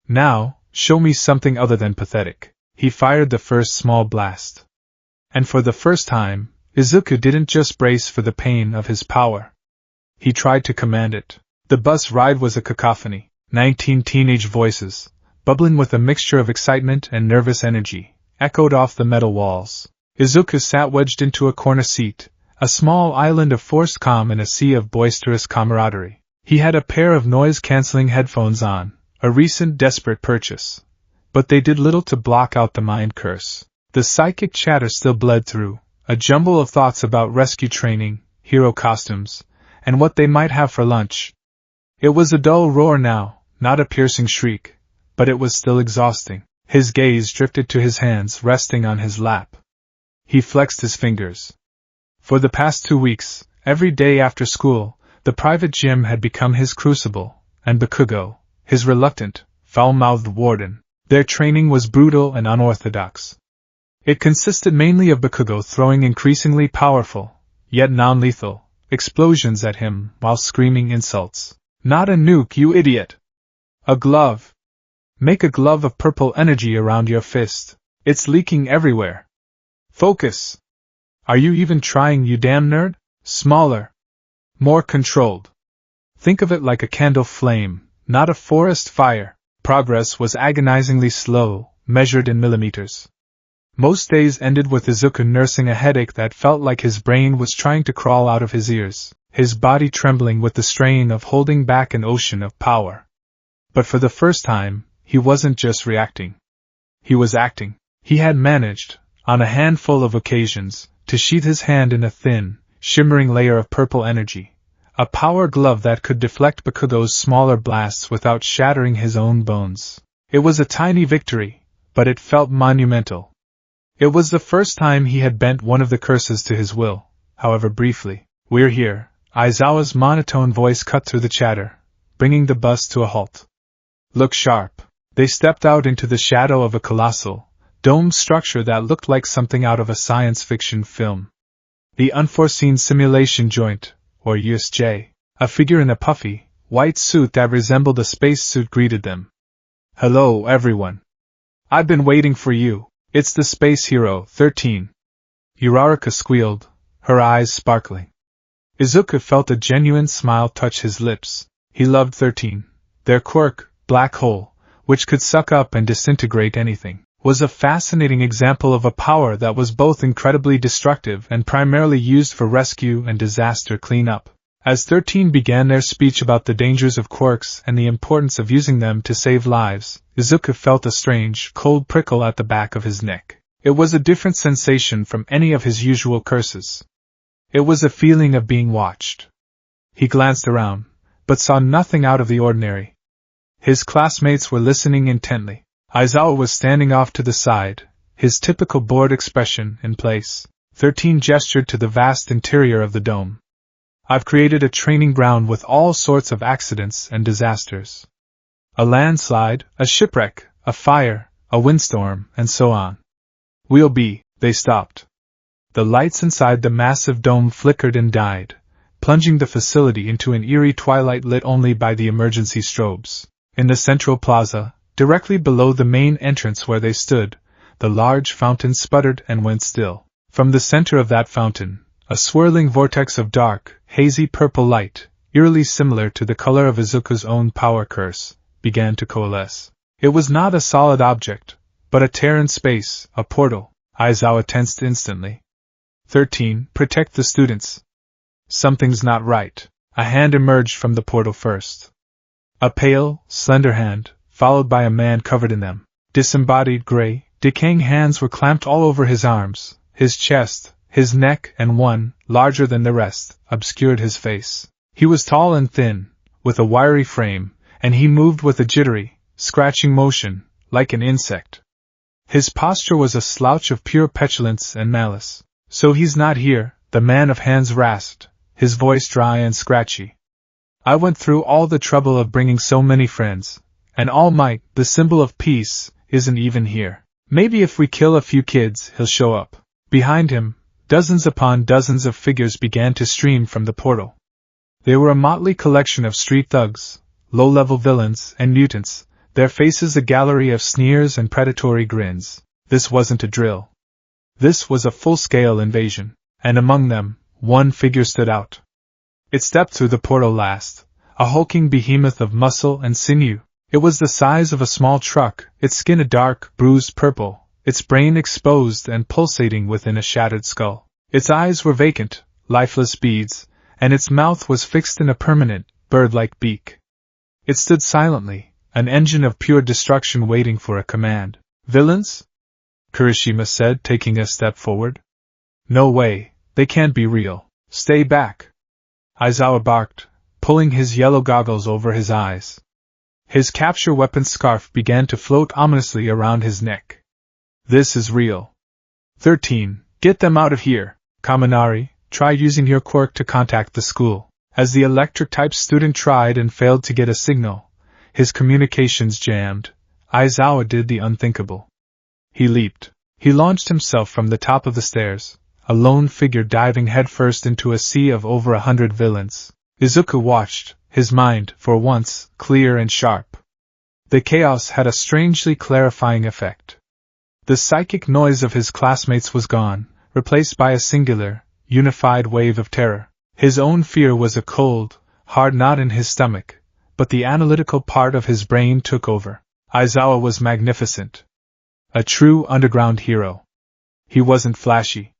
Now, show me something other than pathetic. He fired the first small blast. And for the first time, Izuku didn't just brace for the pain of his power. He tried to command it. The bus ride was a cacophony. 19 teenage voices, bubbling with a mixture of excitement and nervous energy, echoed off the metal walls. Izuku sat wedged into a corner seat, a small island of forced calm in a sea of boisterous camaraderie. He had a pair of noise-canceling headphones on, a recent desperate purchase. But they did little to block out the mind curse. The psychic chatter still bled through, a jumble of thoughts about rescue training, hero costumes, and what they might have for lunch. It was a dull roar now, not a piercing shriek, but it was still exhausting. His gaze drifted to his hands resting on his lap. He flexed his fingers. For the past 2 weeks, every day after school, the private gym had become his crucible, and Bakugo, his reluctant, foul-mouthed warden, their training was brutal and unorthodox. It consisted mainly of Bakugo throwing increasingly powerful, yet non-lethal, explosions at him while screaming insults. Not a nuke, you idiot! A glove! Make a glove of purple energy around your fist. It's leaking everywhere. Focus! Are you even trying, you damn nerd? Smaller. More controlled. Think of it like a candle flame, not a forest fire. Progress was agonizingly slow, measured in millimeters. Most days ended with Izuku nursing a headache that felt like his brain was trying to crawl out of his ears, his body trembling with the strain of holding back an ocean of power. But for the first time, he wasn't just reacting. He was acting. He had managed, on a handful of occasions, to sheath his hand in a thin, shimmering layer of purple energy, a power glove that could deflect Bakugo's smaller blasts without shattering his own bones. It was a tiny victory, but it felt monumental. It was the first time he had bent one of the curses to his will, however briefly. We're here. Aizawa's monotone voice cut through the chatter, bringing the bus to a halt. Look sharp. They stepped out into the shadow of a colossal, domed structure that looked like something out of a science fiction film. The unforeseen simulation joint, or USJ, a figure in a puffy, white suit that resembled a spacesuit greeted them. Hello, everyone. I've been waiting for you. It's the Space Hero, 13. Uraraka squealed, her eyes sparkling. Izuku felt a genuine smile touch his lips. He loved 13. Their quirk, black hole, which could suck up and disintegrate anything, was a fascinating example of a power that was both incredibly destructive and primarily used for rescue and disaster cleanup. As 13 began their speech about the dangers of quirks and the importance of using them to save lives, Izuku felt a strange, cold prickle at the back of his neck. It was a different sensation from any of his usual curses. It was a feeling of being watched. He glanced around, but saw nothing out of the ordinary. His classmates were listening intently. Aizawa was standing off to the side, his typical bored expression in place. 13 gestured to the vast interior of the dome. I've created a training ground with all sorts of accidents and disasters. A landslide, a shipwreck, a fire, a windstorm, and so on. They stopped. The lights inside the massive dome flickered and died, plunging the facility into an eerie twilight lit only by the emergency strobes. In the central plaza, directly below the main entrance where they stood, the large fountain sputtered and went still. From the center of that fountain, a swirling vortex of dark, hazy purple light, eerily similar to the color of Izuku's own power curse, began to coalesce. It was not a solid object, but a tear in space, a portal. Aizawa tensed instantly. 13. Protect the students. Something's not right. A hand emerged from the portal first. A pale, slender hand, followed by a man covered in them. Disembodied gray, decaying hands were clamped all over his arms, his chest, his neck, and one, larger than the rest, obscured his face. He was tall and thin, with a wiry frame, and he moved with a jittery, scratching motion, like an insect. His posture was a slouch of pure petulance and malice. So he's not here, the man of hands rasped, his voice dry and scratchy. I went through all the trouble of bringing so many friends, and All Might, the symbol of peace, isn't even here. Maybe if we kill a few kids, he'll show up. Behind him, dozens upon dozens of figures began to stream from the portal. They were a motley collection of street thugs, low-level villains, and mutants, their faces a gallery of sneers and predatory grins. This wasn't a drill. This was a full-scale invasion, and among them, one figure stood out. It stepped through the portal last, a hulking behemoth of muscle and sinew. It was the size of a small truck, its skin a dark, bruised purple, its brain exposed and pulsating within a shattered skull. Its eyes were vacant, lifeless beads, and its mouth was fixed in a permanent, bird-like beak. It stood silently, an engine of pure destruction waiting for a command. Villains? Kirishima said, taking a step forward. No way, they can't be real. Stay back. Aizawa barked, pulling his yellow goggles over his eyes. His capture weapon scarf began to float ominously around his neck. This is real. 13. Get them out of here. Kaminari, try using your quirk to contact the school. As the electric-type student tried and failed to get a signal, his communications jammed. Aizawa did the unthinkable. He leaped. He launched himself from the top of the stairs, a lone figure diving headfirst into a sea of over 100 villains. Izuku watched, his mind, for once, clear and sharp. The chaos had a strangely clarifying effect. The psychic noise of his classmates was gone, replaced by a singular, unified wave of terror. His own fear was a cold, hard knot in his stomach, but the analytical part of his brain took over. Aizawa was magnificent. A true underground hero. He wasn't flashy.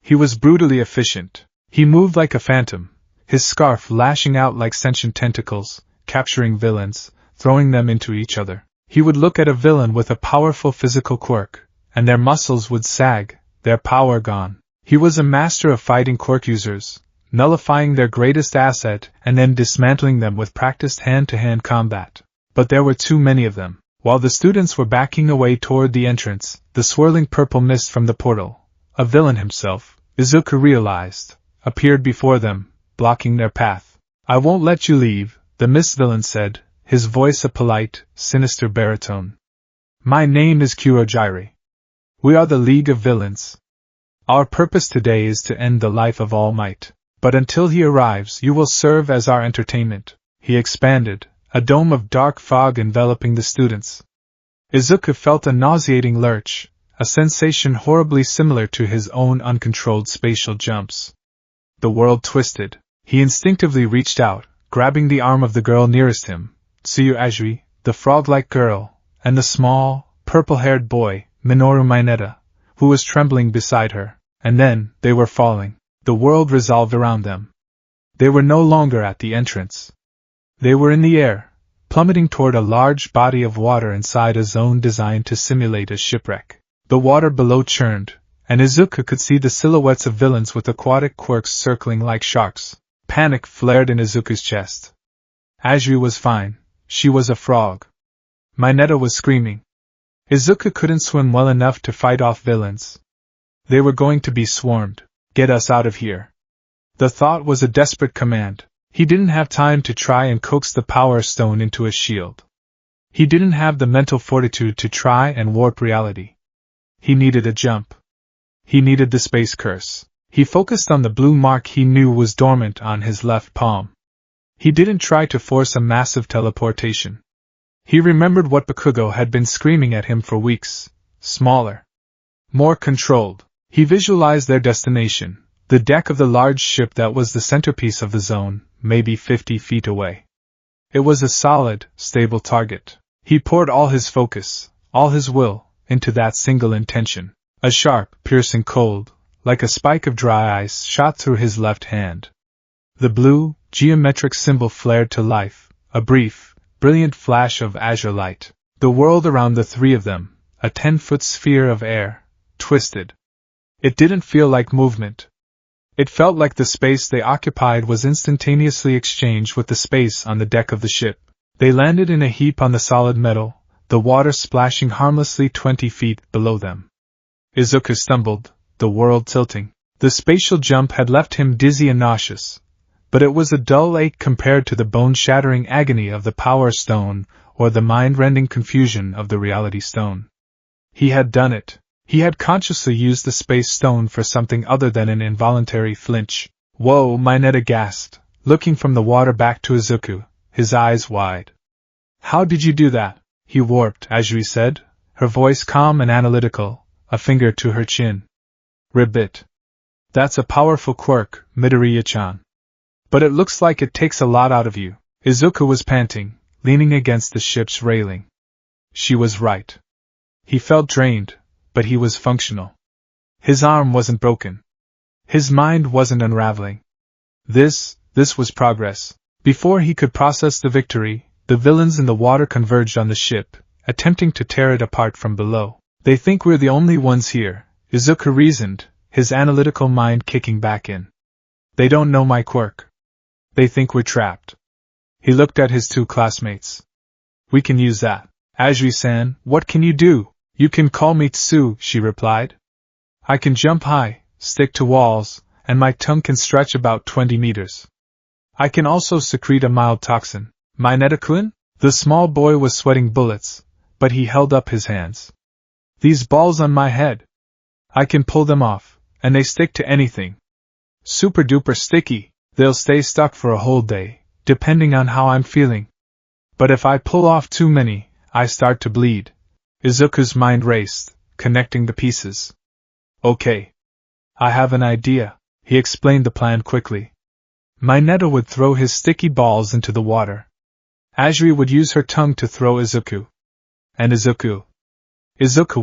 He was brutally efficient. He moved like a phantom, his scarf lashing out like sentient tentacles, capturing villains, throwing them into each other. He would look at a villain with a powerful physical quirk, and their muscles would sag, their power gone. He was a master of fighting quirk users, nullifying their greatest asset and then dismantling them with practiced hand-to-hand combat. But there were too many of them. While the students were backing away toward the entrance, the swirling purple mist from the portal, a villain himself, Izuku realized, appeared before them, blocking their path. I won't let you leave, the mist villain said, his voice a polite, sinister baritone. My name is Kurojiri. We are the League of Villains. Our purpose today is to end the life of All Might. But until he arrives, you will serve as our entertainment. He expanded, a dome of dark fog enveloping the students. Izuku felt a nauseating lurch, a sensation horribly similar to his own uncontrolled spatial jumps. The world twisted. He instinctively reached out, grabbing the arm of the girl nearest him, Tsuyu Azui, the frog-like girl, and the small, purple-haired boy, Minoru Mineta, who was trembling beside her. And then, they were falling. The world resolved around them. They were no longer at the entrance. They were in the air, plummeting toward a large body of water inside a zone designed to simulate a shipwreck. The water below churned, and Izuku could see the silhouettes of villains with aquatic quirks circling like sharks. Panic flared in Izuku's chest. Azui was fine. She was a frog. Mineta was screaming. Izuku couldn't swim well enough to fight off villains. They were going to be swarmed. Get us out of here. The thought was a desperate command. He didn't have time to try and coax the power stone into a shield. He didn't have the mental fortitude to try and warp reality. He needed a jump. He needed the space curse. He focused on the blue mark he knew was dormant on his left palm. He didn't try to force a massive teleportation. He remembered what Bakugo had been screaming at him for weeks. Smaller. More controlled. He visualized their destination, the deck of the large ship that was the centerpiece of the zone, maybe 50 feet away. It was a solid, stable target. He poured all his focus, all his will, into that single intention. A sharp, piercing cold, like a spike of dry ice, shot through his left hand. The blue, geometric symbol flared to life, a brief, brilliant flash of azure light. The world around the three of them, a 10-foot sphere of air, twisted. It didn't feel like movement. It felt like the space they occupied was instantaneously exchanged with the space on the deck of the ship. They landed in a heap on the solid metal, the water splashing harmlessly 20 feet below them. Izuku stumbled, the world tilting. The spatial jump had left him dizzy and nauseous, but it was a dull ache compared to the bone-shattering agony of the Power Stone or the mind-rending confusion of the Reality Stone. He had done it. He had consciously used the Space Stone for something other than an involuntary flinch. Whoa, Mineta gasped, looking from the water back to Izuku, his eyes wide. How did you do that? He warped, Azui said, her voice calm and analytical, a finger to her chin. Ribbit. That's a powerful quirk, Midoriya-chan. But it looks like it takes a lot out of you. Izuku was panting, leaning against the ship's railing. She was right. He felt drained, but he was functional. His arm wasn't broken. His mind wasn't unraveling. This was progress. Before he could process the victory, the villains in the water converged on the ship, attempting to tear it apart from below. They think we're the only ones here, Izuku reasoned, his analytical mind kicking back in. They don't know my quirk. They think we're trapped. He looked at his two classmates. We can use that. Ajui-san, what can you do? You can call me Tsu, she replied. I can jump high, stick to walls, and my tongue can stretch about 20 meters. I can also secrete a mild toxin. Mineta-kun? The small boy was sweating bullets, but he held up his hands. These balls on my head. I can pull them off, and they stick to anything. Super duper sticky. They'll stay stuck for a whole day, depending on how I'm feeling. But if I pull off too many, I start to bleed. Izuku's mind raced, connecting the pieces. Okay. I have an idea, he explained the plan quickly. Mineta would throw his sticky balls into the water. Ajui would use her tongue to throw Izuku. And Izuku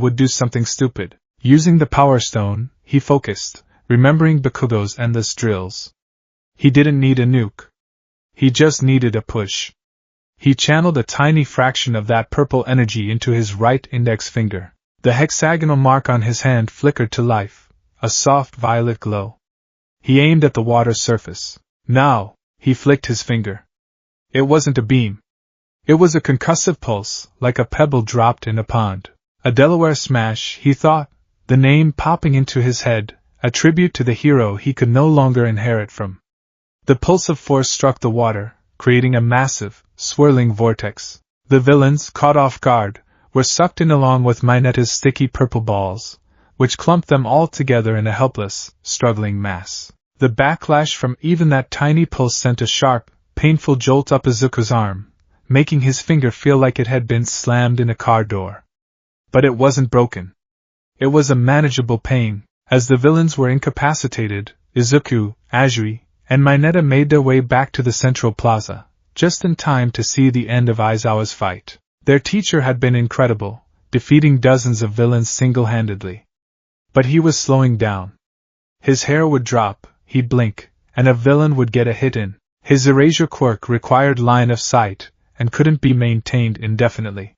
would do something stupid. Using the power stone, he focused, remembering Bakugo's endless drills. He didn't need a nuke. He just needed a push. He channeled a tiny fraction of that purple energy into his right index finger. The hexagonal mark on his hand flickered to life, a soft violet glow. He aimed at the water's surface. Now, he flicked his finger. It wasn't a beam. It was a concussive pulse, like a pebble dropped in a pond. A Delaware smash, he thought, the name popping into his head, a tribute to the hero he could no longer inherit from. The pulse of force struck the water, creating a massive, swirling vortex. The villains, caught off guard, were sucked in along with Mineta's sticky purple balls, which clumped them all together in a helpless, struggling mass. The backlash from even that tiny pulse sent a sharp, painful jolt up Izuku's arm, making his finger feel like it had been slammed in a car door. But it wasn't broken. It was a manageable pain. As the villains were incapacitated, Izuku, Ajui, and Mineta made their way back to the central plaza, just in time to see the end of Aizawa's fight. Their teacher had been incredible, defeating dozens of villains single-handedly. But he was slowing down. His hair would drop, he'd blink, and a villain would get a hit in. His erasure quirk required line of sight, and couldn't be maintained indefinitely.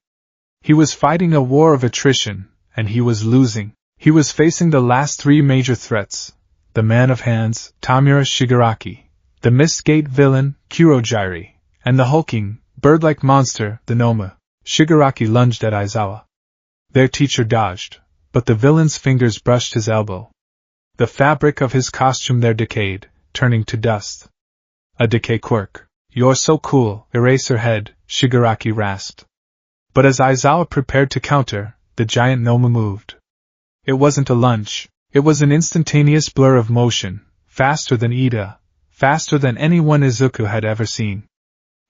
He was fighting a war of attrition, and he was losing. He was facing the last three major threats: the Man of Hands, Tamura Shigaraki, the Mistgate villain, Kurojiri, and the hulking, bird-like monster, the Nomu. Shigaraki lunged at Aizawa. Their teacher dodged, but the villain's fingers brushed his elbow. The fabric of his costume there decayed, turning to dust. A decay quirk. You're so cool, Eraserhead, Shigaraki rasped. But as Aizawa prepared to counter, the giant Nomu moved. It wasn't a lunge. It was an instantaneous blur of motion, faster than Ida, faster than anyone Izuku had ever seen.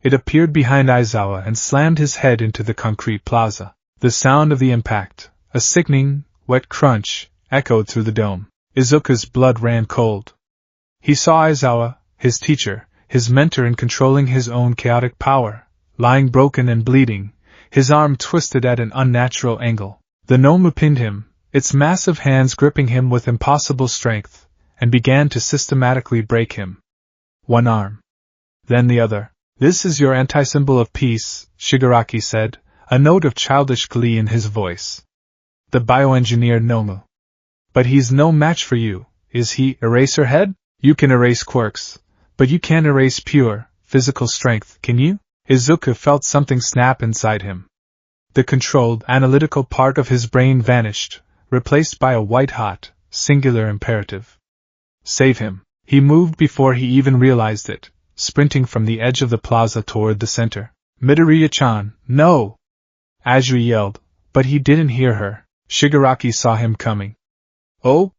It appeared behind Aizawa and slammed his head into the concrete plaza. The sound of the impact, a sickening, wet crunch, echoed through the dome. Izuku's blood ran cold. He saw Aizawa, his teacher, his mentor in controlling his own chaotic power, lying broken and bleeding, his arm twisted at an unnatural angle. The Nomu pinned him, its massive hands gripping him with impossible strength, and began to systematically break him. One arm. Then the other. This is your anti-symbol of peace, Shigaraki said, a note of childish glee in his voice. The bioengineered Nomu. But he's no match for you, is he, Eraserhead? You can erase quirks, but you can't erase pure, physical strength, can you? Izuku felt something snap inside him. The controlled, analytical part of his brain vanished, replaced by a white-hot, singular imperative. Save him. He moved before he even realized it, sprinting from the edge of the plaza toward the center. Midoriya-chan, no! Ajui yelled, but he didn't hear her. Shigaraki saw him coming. Oh?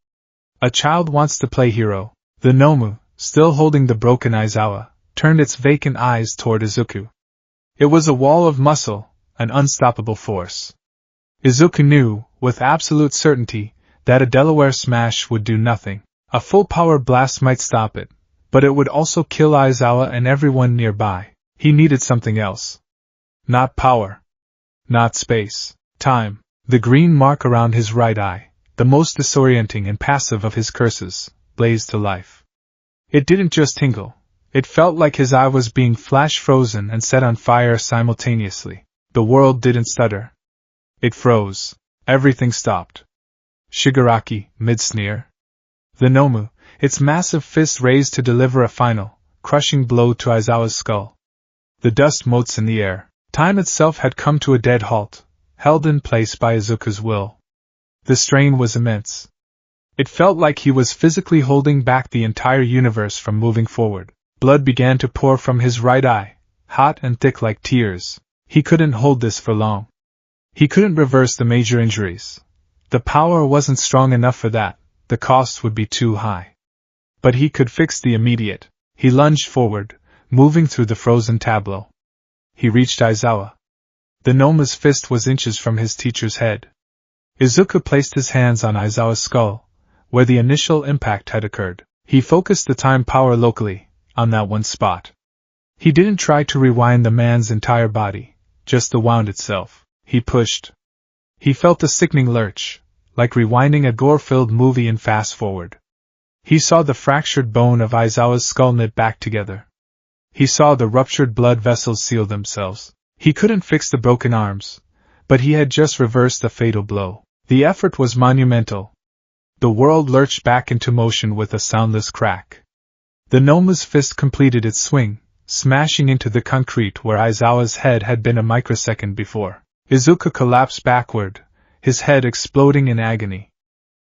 A child wants to play hero. The Nomu, still holding the broken Aizawa, turned its vacant eyes toward Izuku. It was a wall of muscle, an unstoppable force. Izuku knew, with absolute certainty, that a Delaware smash would do nothing. A full power blast might stop it, but it would also kill Aizawa and everyone nearby. He needed something else. Not power. Not space. Time. The green mark around his right eye, the most disorienting and passive of his curses, blazed to life. It didn't just tingle. It felt like his eye was being flash-frozen and set on fire simultaneously. The world didn't stutter. It froze. Everything stopped. Shigaraki, mid-sneer. The Nomu, its massive fist raised to deliver a final, crushing blow to Aizawa's skull. The dust motes in the air. Time itself had come to a dead halt, held in place by Izuku's will. The strain was immense. It felt like he was physically holding back the entire universe from moving forward. Blood began to pour from his right eye, hot and thick like tears. He couldn't hold this for long. He couldn't reverse the major injuries. The power wasn't strong enough for that, the cost would be too high. But he could fix the immediate. He lunged forward, moving through the frozen tableau. He reached Aizawa. The Noma's fist was inches from his teacher's head. Izuku placed his hands on Aizawa's skull, where the initial impact had occurred. He focused the time power locally, on that one spot. He didn't try to rewind the man's entire body, just the wound itself. He pushed. He felt a sickening lurch, like rewinding a gore-filled movie in fast forward. He saw the fractured bone of Aizawa's skull knit back together. He saw the ruptured blood vessels seal themselves. He couldn't fix the broken arms, but he had just reversed the fatal blow. The effort was monumental. The world lurched back into motion with a soundless crack. The Noma's fist completed its swing, smashing into the concrete where Aizawa's head had been a microsecond before. Izuku collapsed backward, his head exploding in agony.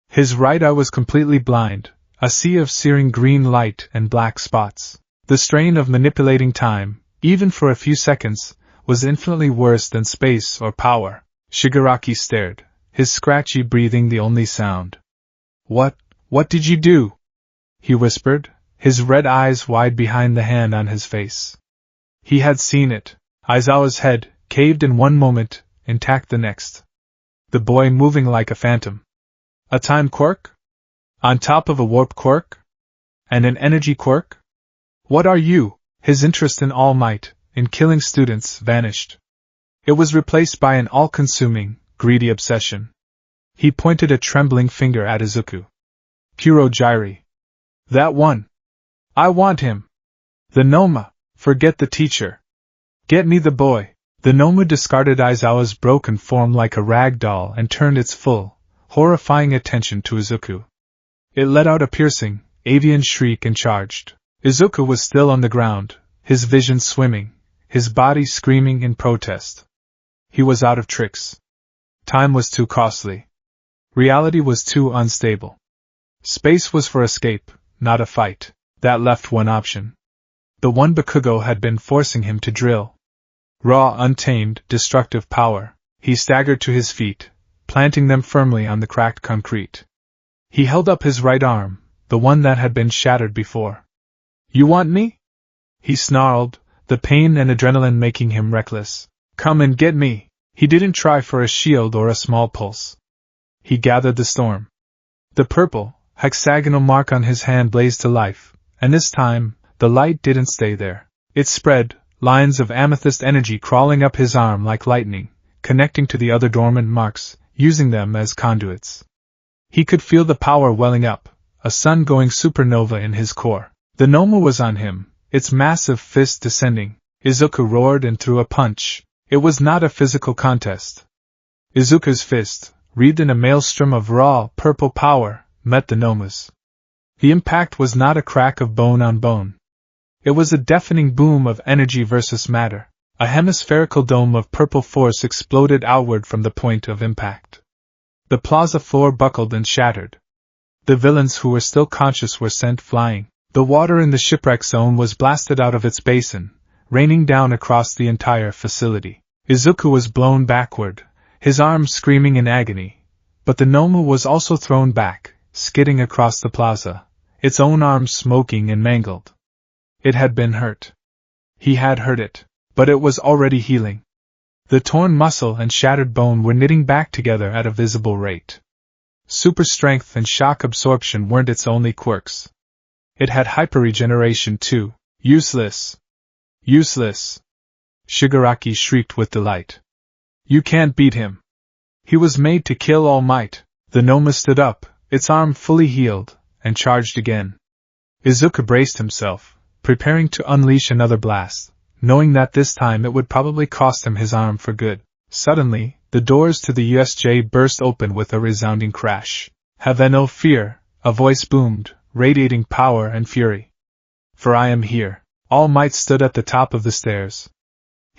His right eye was completely blind, a sea of searing green light and black spots. The strain of manipulating time, even for a few seconds, was infinitely worse than space or power. Shigaraki stared, his scratchy breathing the only sound. What did you do?" he whispered, his red eyes wide behind the hand on his face. He had seen it. Aizawa's head, caved in one moment, intact the next. The boy moving like a phantom. A time quirk? On top of a warp quirk? And an energy quirk? What are you? His interest in All Might, in killing students, vanished. It was replaced by an all-consuming, greedy obsession. He pointed a trembling finger at Izuku. Kurogyri. That one. I want him. The Noma. Forget the teacher. Get me the boy. The Noma discarded Aizawa's broken form like a rag doll and turned its full, horrifying attention to Izuku. It let out a piercing, avian shriek and charged. Izuku was still on the ground, his vision swimming, his body screaming in protest. He was out of tricks. Time was too costly. Reality was too unstable. Space was for escape, not a fight. That left one option. The one Bakugo had been forcing him to drill. Raw, untamed, destructive power. He staggered to his feet, planting them firmly on the cracked concrete. He held up his right arm, the one that had been shattered before. You want me? He snarled, the pain and adrenaline making him reckless. Come and get me. He didn't try for a shield or a small pulse. He gathered the storm. The purple, hexagonal mark on his hand blazed to life, and this time, the light didn't stay there. It spread, lines of amethyst energy crawling up his arm like lightning, connecting to the other dormant marks, using them as conduits. He could feel the power welling up, a sun-going supernova in his core. The Noma was on him, its massive fist descending. Izuku roared and threw a punch. It was not a physical contest. Izuku's fist, wreathed in a maelstrom of raw, purple power, met the Noma's. The impact was not a crack of bone on bone. It was a deafening boom of energy versus matter. A hemispherical dome of purple force exploded outward from the point of impact. The plaza floor buckled and shattered. The villains who were still conscious were sent flying. The water in the shipwreck zone was blasted out of its basin, raining down across the entire facility. Izuku was blown backward, his arms screaming in agony, but the Noma was also thrown back, skidding across the plaza, its own arms smoking and mangled. It had been hurt. He had hurt it, but it was already healing. The torn muscle and shattered bone were knitting back together at a visible rate. Super strength and shock absorption weren't its only quirks. It had hyperregeneration too. Useless! Useless! Shigaraki shrieked with delight. You can't beat him. He was made to kill All Might. The Noma stood up, its arm fully healed, and charged again. Izuku braced himself, preparing to unleash another blast, knowing that this time it would probably cost him his arm for good. Suddenly, the doors to the USJ burst open with a resounding crash. Have no fear, a voice boomed, radiating power and fury. For I am here. All Might stood at the top of the stairs.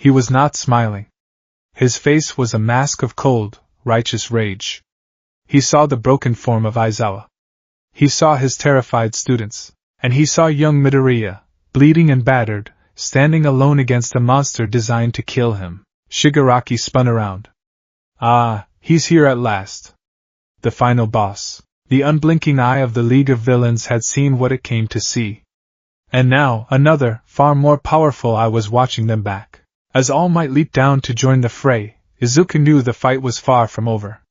He was not smiling. His face was a mask of cold, righteous rage. He saw the broken form of Aizawa. He saw his terrified students, and he saw young Midoriya, bleeding and battered, standing alone against a monster designed to kill him. Shigaraki spun around. Ah, he's here at last. The final boss. The unblinking eye of the League of Villains had seen what it came to see. And now, another, far more powerful eye was watching them back. As All Might leaped down to join the fray, Izuku knew the fight was far from over.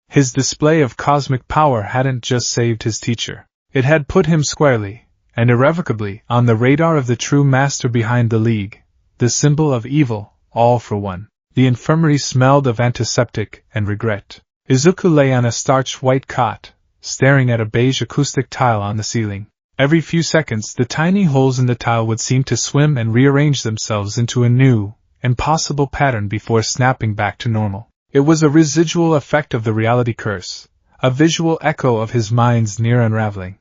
His display of cosmic power hadn't just saved his teacher. It had put him squarely, and irrevocably, on the radar of the true master behind the League, the symbol of evil, all for one. The infirmary smelled of antiseptic and regret. Izuku lay on a starched white cot, staring at a beige acoustic tile on the ceiling. Every few seconds the tiny holes in the tile would seem to swim and rearrange themselves into a new, impossible pattern before snapping back to normal. It was a residual effect of the reality curse, a visual echo of his mind's near unraveling.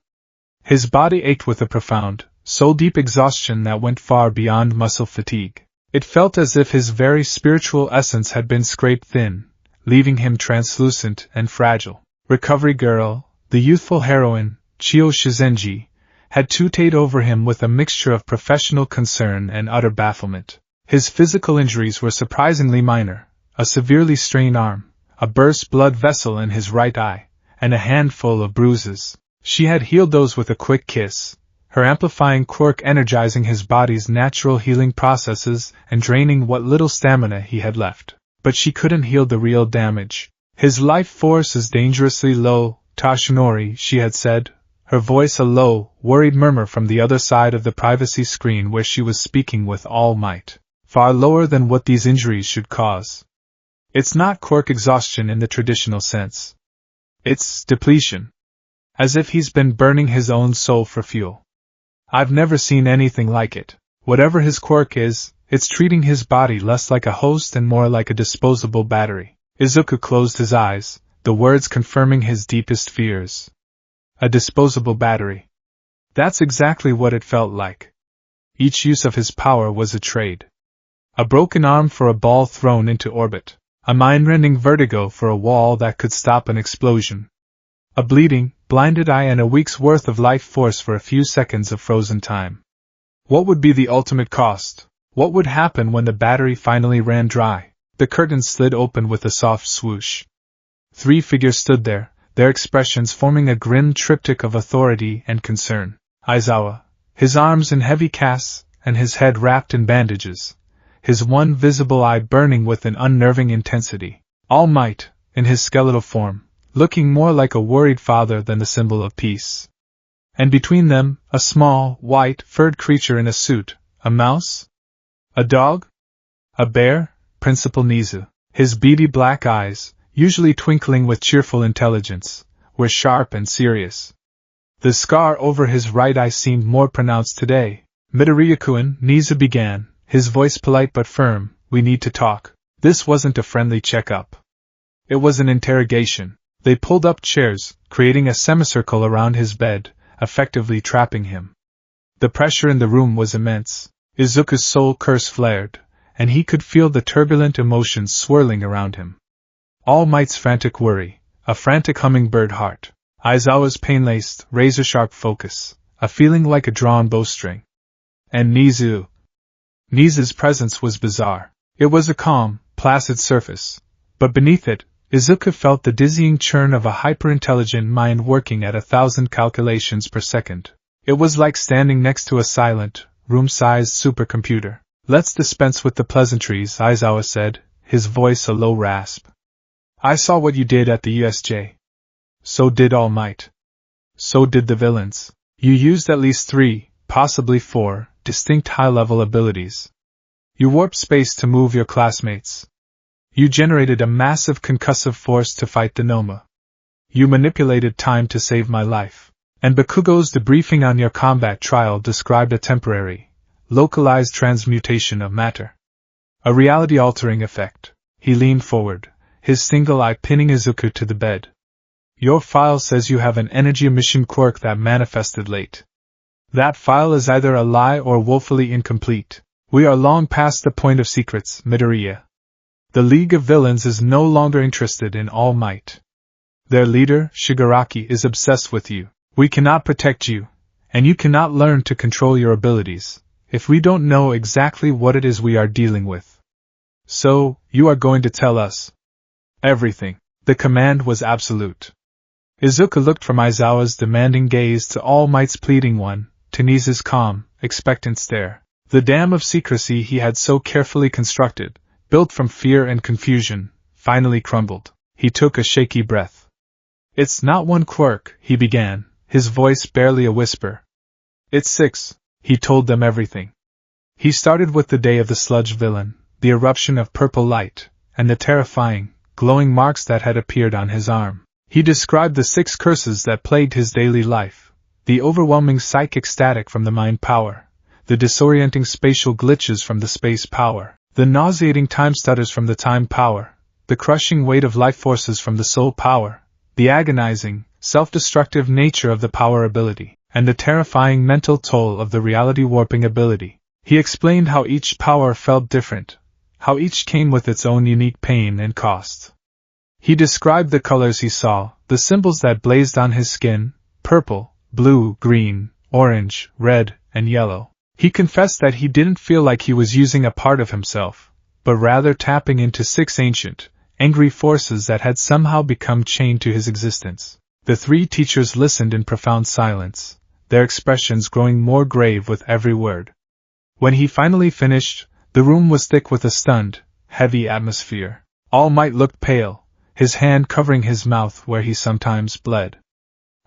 His body ached with a profound, soul-deep exhaustion that went far beyond muscle fatigue. It felt as if his very spiritual essence had been scraped thin, leaving him translucent and fragile. Recovery Girl, the youthful heroine, Chio Shizenji, had tutored over him with a mixture of professional concern and utter bafflement. His physical injuries were surprisingly minor, a severely strained arm, a burst blood vessel in his right eye, and a handful of bruises. She had healed those with a quick kiss, her amplifying quirk energizing his body's natural healing processes and draining what little stamina he had left. But she couldn't heal the real damage. His life force is dangerously low, Tashinori, she had said, her voice a low, worried murmur from the other side of the privacy screen where she was speaking with all might. Far lower than what these injuries should cause. It's not quirk exhaustion in the traditional sense. It's depletion. As if he's been burning his own soul for fuel. I've never seen anything like it. Whatever his quirk is, it's treating his body less like a host and more like a disposable battery. Izuku closed his eyes, the words confirming his deepest fears. A disposable battery. That's exactly what it felt like. Each use of his power was a trade. A broken arm for a ball thrown into orbit. A mind-rending vertigo for a wall that could stop an explosion. A bleeding, blinded eye and a week's worth of life force for a few seconds of frozen time. What would be the ultimate cost? What would happen when the battery finally ran dry? The curtain slid open with a soft swoosh. 3 figures stood there, their expressions forming a grim triptych of authority and concern. Aizawa, his arms in heavy casts, and his head wrapped in bandages, his one visible eye burning with an unnerving intensity. All Might, in his skeletal form, looking more like a worried father than the symbol of peace. And between them, a small, white, furred creature in a suit, a mouse? A dog? A bear? Principal Nizu. His beady black eyes, usually twinkling with cheerful intelligence, were sharp and serious. The scar over his right eye seemed more pronounced today. Midoriya-kun, Nizu began, his voice polite but firm, we need to talk. This wasn't a friendly checkup. It was an interrogation. They pulled up chairs, creating a semicircle around his bed, effectively trapping him. The pressure in the room was immense. Izuku's soul curse flared, and he could feel the turbulent emotions swirling around him. All Might's frantic worry, a frantic hummingbird heart. Aizawa's pain-laced, razor-sharp focus, a feeling like a drawn bowstring. And Nizu. Nizu's presence was bizarre. It was a calm, placid surface, but beneath it, Izuku felt the dizzying churn of a hyper-intelligent mind working at 1,000 calculations per second. It was like standing next to a silent, room-sized supercomputer. Let's dispense with the pleasantries, Aizawa said, his voice a low rasp. I saw what you did at the USJ. So did All Might. So did the villains. You used at least 3, possibly 4, distinct high-level abilities. You warped space to move your classmates. You generated a massive concussive force to fight the Noma. You manipulated time to save my life. And Bakugo's debriefing on your combat trial described a temporary, localized transmutation of matter. A reality-altering effect. He leaned forward, his single eye pinning Izuku to the bed. Your file says you have an energy emission quirk that manifested late. That file is either a lie or woefully incomplete. We are long past the point of secrets, Midoriya. The League of Villains is no longer interested in All Might. Their leader, Shigaraki, is obsessed with you. We cannot protect you, and you cannot learn to control your abilities, if we don't know exactly what it is we are dealing with. So, you are going to tell us everything. The command was absolute. Izuku looked from Aizawa's demanding gaze to All Might's pleading one, to Nizu's calm, expectant stare. The dam of secrecy he had so carefully constructed, built from fear and confusion, finally crumbled. He took a shaky breath. It's not one quirk, he began, his voice barely a whisper. It's 6, he told them everything. He started with the day of the sludge villain, the eruption of purple light, and the terrifying, glowing marks that had appeared on his arm. He described the 6 curses that plagued his daily life, the overwhelming psychic static from the mind power, the disorienting spatial glitches from the space power, the nauseating time stutters from the time power, the crushing weight of life forces from the soul power, the agonizing, self-destructive nature of the power ability, and the terrifying mental toll of the reality warping ability. He explained how each power felt different, how each came with its own unique pain and cost. He described the colors he saw, the symbols that blazed on his skin, purple, blue, green, orange, red, and yellow. He confessed that he didn't feel like he was using a part of himself, but rather tapping into 6 ancient, angry forces that had somehow become chained to his existence. The 3 teachers listened in profound silence, their expressions growing more grave with every word. When he finally finished, the room was thick with a stunned, heavy atmosphere. All Might looked pale, his hand covering his mouth where he sometimes bled.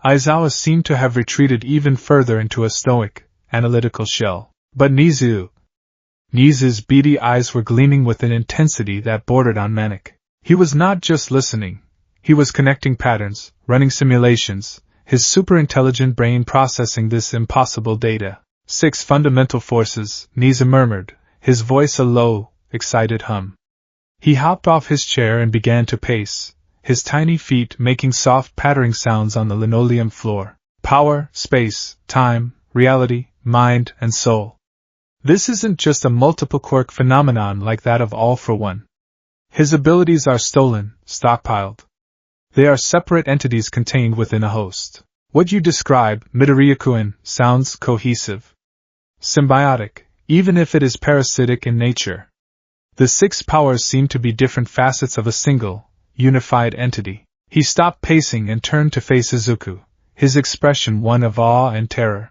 Aizawa seemed to have retreated even further into a stoic, analytical shell. But Nizu's beady eyes were gleaming with an intensity that bordered on manic. He was not just listening, he was connecting patterns, running simulations, his super-intelligent brain processing this impossible data. 6 fundamental forces, Nizu murmured, his voice a low, excited hum. He hopped off his chair and began to pace, his tiny feet making soft pattering sounds on the linoleum floor. Power, space, time, reality, mind, and soul. This isn't just a multiple quirk phenomenon like that of All for One. His abilities are stolen, stockpiled. They are separate entities contained within a host. What you describe, Midoriya-kun, sounds cohesive. Symbiotic, even if it is parasitic in nature. The 6 powers seem to be different facets of a single, unified entity. He stopped pacing and turned to face Izuku, his expression one of awe and terror.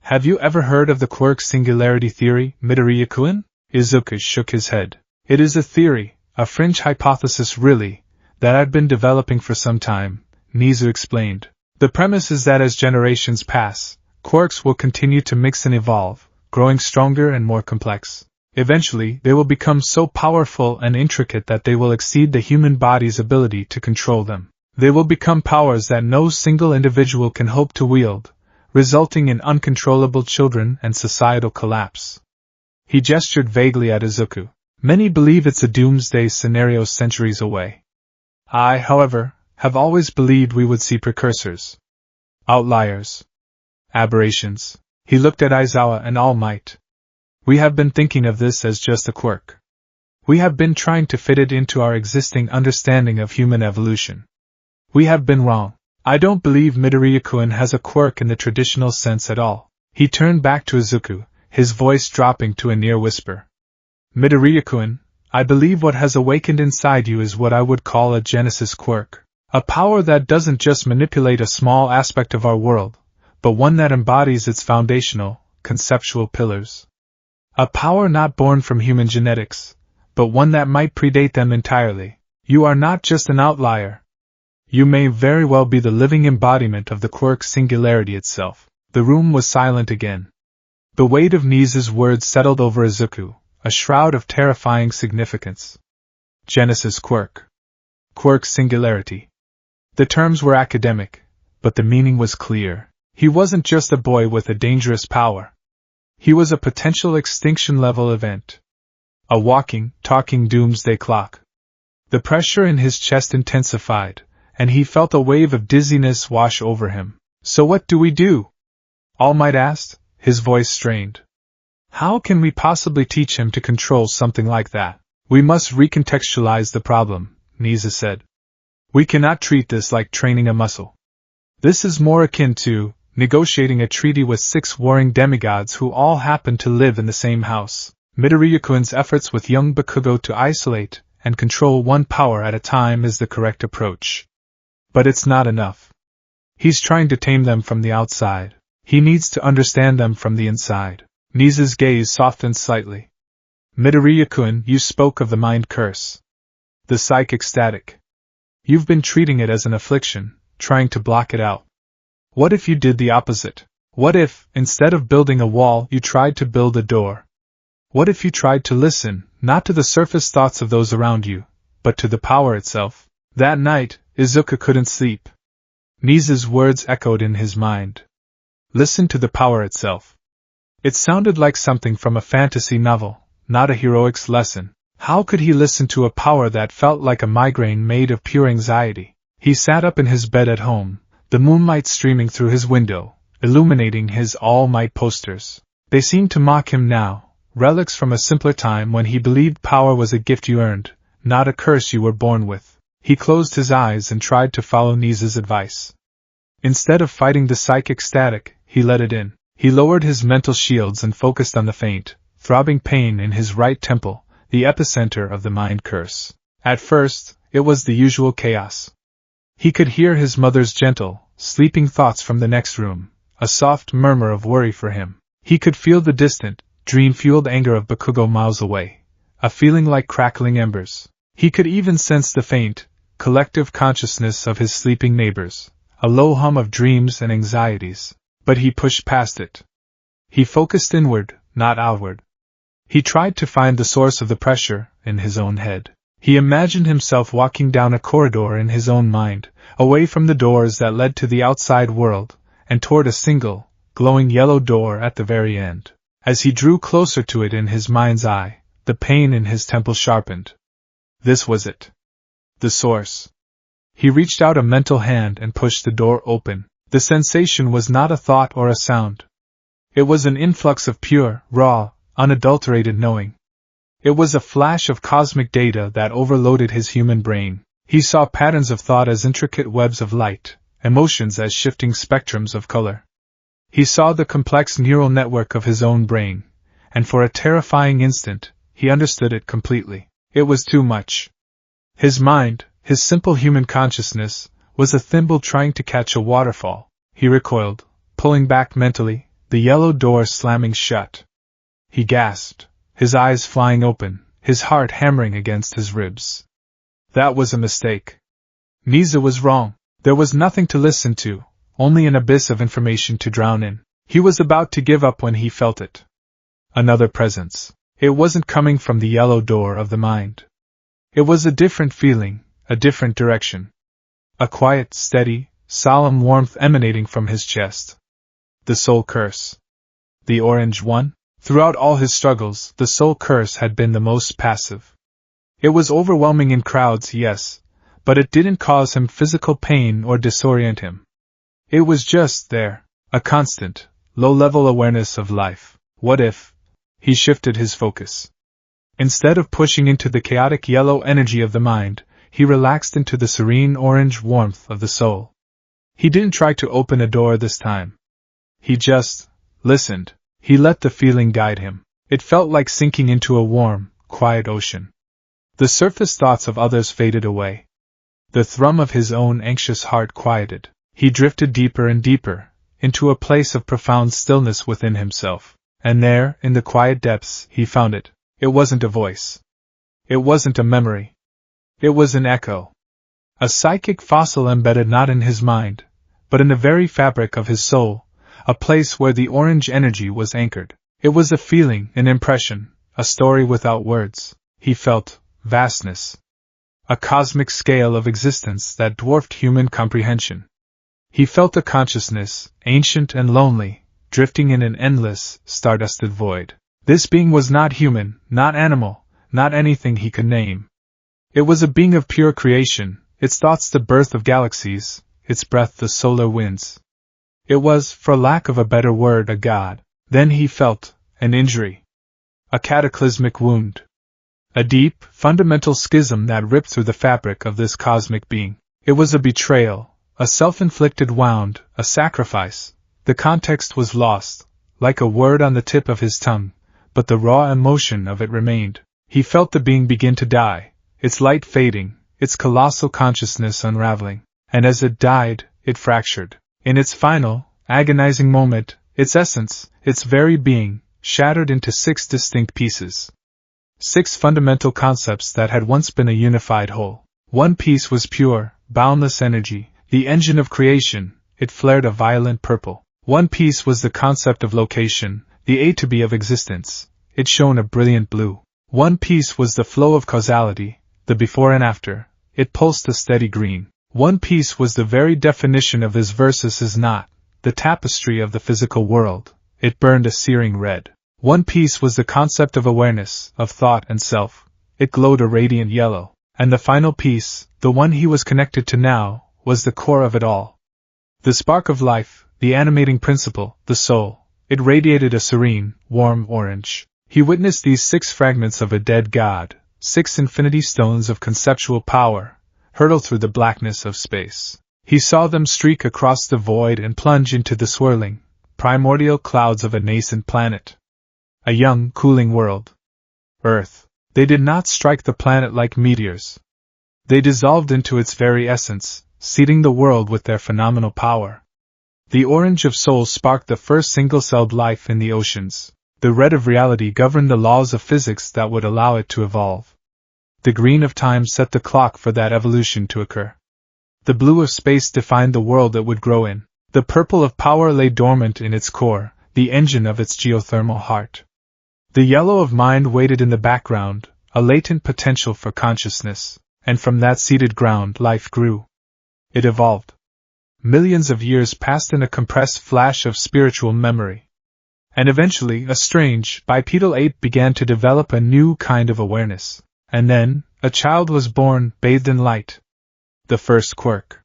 Have you ever heard of the Quirk singularity theory, Midoriya-kun? Izuku shook his head. It is a theory, a fringe hypothesis really, that I've been developing for some time, Nizu explained. The premise is that as generations pass, quirks will continue to mix and evolve, growing stronger and more complex. Eventually, they will become so powerful and intricate that they will exceed the human body's ability to control them. They will become powers that no single individual can hope to wield, resulting in uncontrollable children and societal collapse. He gestured vaguely at Izuku. Many believe it's a doomsday scenario centuries away. I, however, have always believed we would see precursors. Outliers. Aberrations. He looked at Aizawa and All Might. We have been thinking of this as just a quirk. We have been trying to fit it into our existing understanding of human evolution. We have been wrong. I don't believe Midoriya-kun has a quirk in the traditional sense at all. He turned back to Izuku, his voice dropping to a near whisper. Midoriya-kun, I believe what has awakened inside you is what I would call a genesis quirk. A power that doesn't just manipulate a small aspect of our world, but one that embodies its foundational, conceptual pillars. A power not born from human genetics, but one that might predate them entirely. You are not just an outlier. You may very well be the living embodiment of the quirk singularity itself. The room was silent again. The weight of Nizu's words settled over Izuku, a shroud of terrifying significance. Genesis quirk. Quirk singularity. The terms were academic, but the meaning was clear. He wasn't just a boy with a dangerous power. He was a potential extinction-level event. A walking, talking doomsday clock. The pressure in his chest intensified, and he felt a wave of dizziness wash over him. So what do we do? All Might asked, his voice strained. How can we possibly teach him to control something like that? We must recontextualize the problem, Nisa said. We cannot treat this like training a muscle. This is more akin to negotiating a treaty with 6 warring demigods who all happen to live in the same house. Midoriyakuin's efforts with young Bakugo to isolate and control one power at a time is the correct approach. But it's not enough. He's trying to tame them from the outside. He needs to understand them from the inside. Nisa's gaze softened slightly. Midoriya-kun, you spoke of the mind curse. The psychic static. You've been treating it as an affliction, trying to block it out. What if you did the opposite? What if, instead of building a wall, you tried to build a door? What if you tried to listen, not to the surface thoughts of those around you, but to the power itself? That night, Izuka couldn't sleep. Nisa's words echoed in his mind. Listen to the power itself. It sounded like something from a fantasy novel, not a heroics lesson. How could he listen to a power that felt like a migraine made of pure anxiety? He sat up in his bed at home, the moonlight streaming through his window, illuminating his all-might posters. They seemed to mock him now, relics from a simpler time when he believed power was a gift you earned, not a curse you were born with. He closed his eyes and tried to follow Nisa's advice. Instead of fighting the psychic static, he let it in. He lowered his mental shields and focused on the faint, throbbing pain in his right temple, the epicenter of the mind curse. At first, it was the usual chaos. He could hear his mother's gentle, sleeping thoughts from the next room, a soft murmur of worry for him. He could feel the distant, dream-fueled anger of Bakugo miles away, a feeling like crackling embers. He could even sense the faint, collective consciousness of his sleeping neighbors, a low hum of dreams and anxieties. But he pushed past it. He focused inward, not outward. He tried to find the source of the pressure in his own head. He imagined himself walking down a corridor in his own mind, away from the doors that led to the outside world, and toward a single, glowing yellow door at the very end. As he drew closer to it in his mind's eye, the pain in his temple sharpened. This was it. The source. He reached out a mental hand and pushed the door open. The sensation was not a thought or a sound. It was an influx of pure, raw, unadulterated knowing. It was a flash of cosmic data that overloaded his human brain. He saw patterns of thought as intricate webs of light, emotions as shifting spectrums of color. He saw the complex neural network of his own brain, and for a terrifying instant, he understood it completely. It was too much. His mind, his simple human consciousness, was a thimble trying to catch a waterfall. He recoiled, pulling back mentally, the yellow door slamming shut. He gasped, his eyes flying open, his heart hammering against his ribs. That was a mistake. Nisa was wrong. There was nothing to listen to, only an abyss of information to drown in. He was about to give up when he felt it. Another presence. It wasn't coming from the yellow door of the mind. It was a different feeling, a different direction. A quiet, steady, solemn warmth emanating from his chest. The soul curse. The orange one? Throughout all his struggles, the soul curse had been the most passive. It was overwhelming in crowds, yes, but it didn't cause him physical pain or disorient him. It was just there, a constant, low-level awareness of life. What if? He shifted his focus. Instead of pushing into the chaotic yellow energy of the mind, he relaxed into the serene orange warmth of the soul. He didn't try to open a door this time. He just listened. He let the feeling guide him. It felt like sinking into a warm, quiet ocean. The surface thoughts of others faded away. The thrum of his own anxious heart quieted. He drifted deeper and deeper, into a place of profound stillness within himself. And there, in the quiet depths, he found it. It wasn't a voice. It wasn't a memory. It was an echo. A psychic fossil embedded not in his mind, but in the very fabric of his soul, a place where the orange energy was anchored. It was a feeling, an impression, a story without words. He felt vastness. A cosmic scale of existence that dwarfed human comprehension. He felt a consciousness, ancient and lonely, drifting in an endless, stardusted void. This being was not human, not animal, not anything he could name. It was a being of pure creation, its thoughts the birth of galaxies, its breath the solar winds. It was, for lack of a better word, a god. Then he felt an injury. A cataclysmic wound. A deep, fundamental schism that ripped through the fabric of this cosmic being. It was a betrayal, a self-inflicted wound, a sacrifice. The context was lost, like a word on the tip of his tongue, but the raw emotion of it remained. He felt the being begin to die, its light fading, its colossal consciousness unraveling, and as it died, it fractured. In its final, agonizing moment, its essence, its very being, shattered into 6 distinct pieces. 6 fundamental concepts that had once been a unified whole. One piece was pure, boundless energy, the engine of creation. It flared a violent purple. One piece was the concept of location, the A to B of existence. It shone a brilliant blue. One piece was the flow of causality, the before and after. It pulsed a steady green. One piece was the very definition of this versus is not, the tapestry of the physical world. It burned a searing red. One piece was the concept of awareness, of thought and self. It glowed a radiant yellow. And the final piece, the one he was connected to now, was the core of it all. The spark of life, the animating principle, the soul. It radiated a serene, warm orange. He witnessed these 6 fragments of a dead god, 6 infinity stones of conceptual power, hurtle through the blackness of space. He saw them streak across the void and plunge into the swirling, primordial clouds of a nascent planet. A young, cooling world. Earth. They did not strike the planet like meteors. They dissolved into its very essence, seeding the world with their phenomenal power. The orange of soul sparked the first single-celled life in the oceans. The red of reality governed the laws of physics that would allow it to evolve. The green of time set the clock for that evolution to occur. The blue of space defined the world it would grow in. The purple of power lay dormant in its core, the engine of its geothermal heart. The yellow of mind waited in the background, a latent potential for consciousness, and from that seeded ground life grew. It evolved. Millions of years passed in a compressed flash of spiritual memory. And eventually a strange, bipedal ape began to develop a new kind of awareness. And then, a child was born, bathed in light. The first Quirk.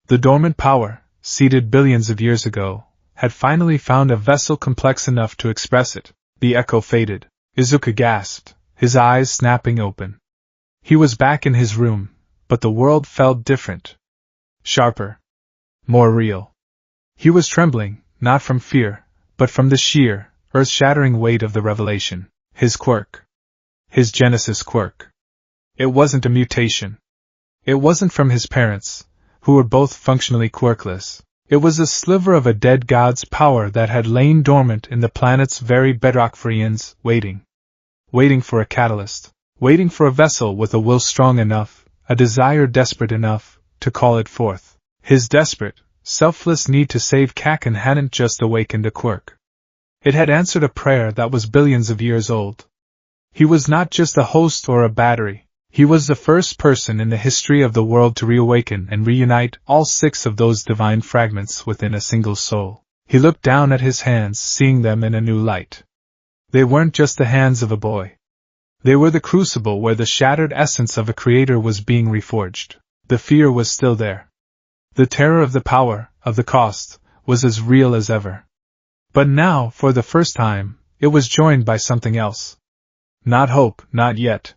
The dormant power, seeded billions of years ago, had finally found a vessel complex enough to express it. The echo faded. Izuka gasped, his eyes snapping open. He was back in his room, but the world felt different. Sharper. More real. He was trembling, not from fear, but from the sheer, earth-shattering weight of the revelation. His Quirk. His Genesis Quirk. It wasn't a mutation. It wasn't from his parents, who were both functionally quirkless. It was a sliver of a dead god's power that had lain dormant in the planet's very bedrock for eons, waiting. Waiting for a catalyst. Waiting for a vessel with a will strong enough, a desire desperate enough, to call it forth. His desperate, selfless need to save Kaken hadn't just awakened a Quirk. It had answered a prayer that was billions of years old. He was not just a host or a battery. He was the first person in the history of the world to reawaken and reunite all 6 of those divine fragments within a single soul. He looked down at his hands, seeing them in a new light. They weren't just the hands of a boy. They were the crucible where the shattered essence of a creator was being reforged. The fear was still there. The terror of the power, of the cost, was as real as ever. But now, for the first time, it was joined by something else. Not hope, not yet.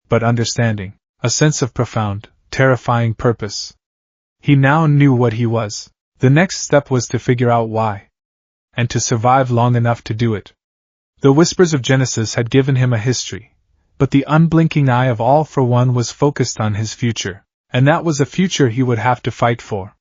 But understanding, a sense of profound, terrifying purpose. He now knew what he was. The next step was to figure out why. And to survive long enough to do it. The whispers of Genesis had given him a history, but the unblinking eye of All for One was focused on his future, and that was a future he would have to fight for.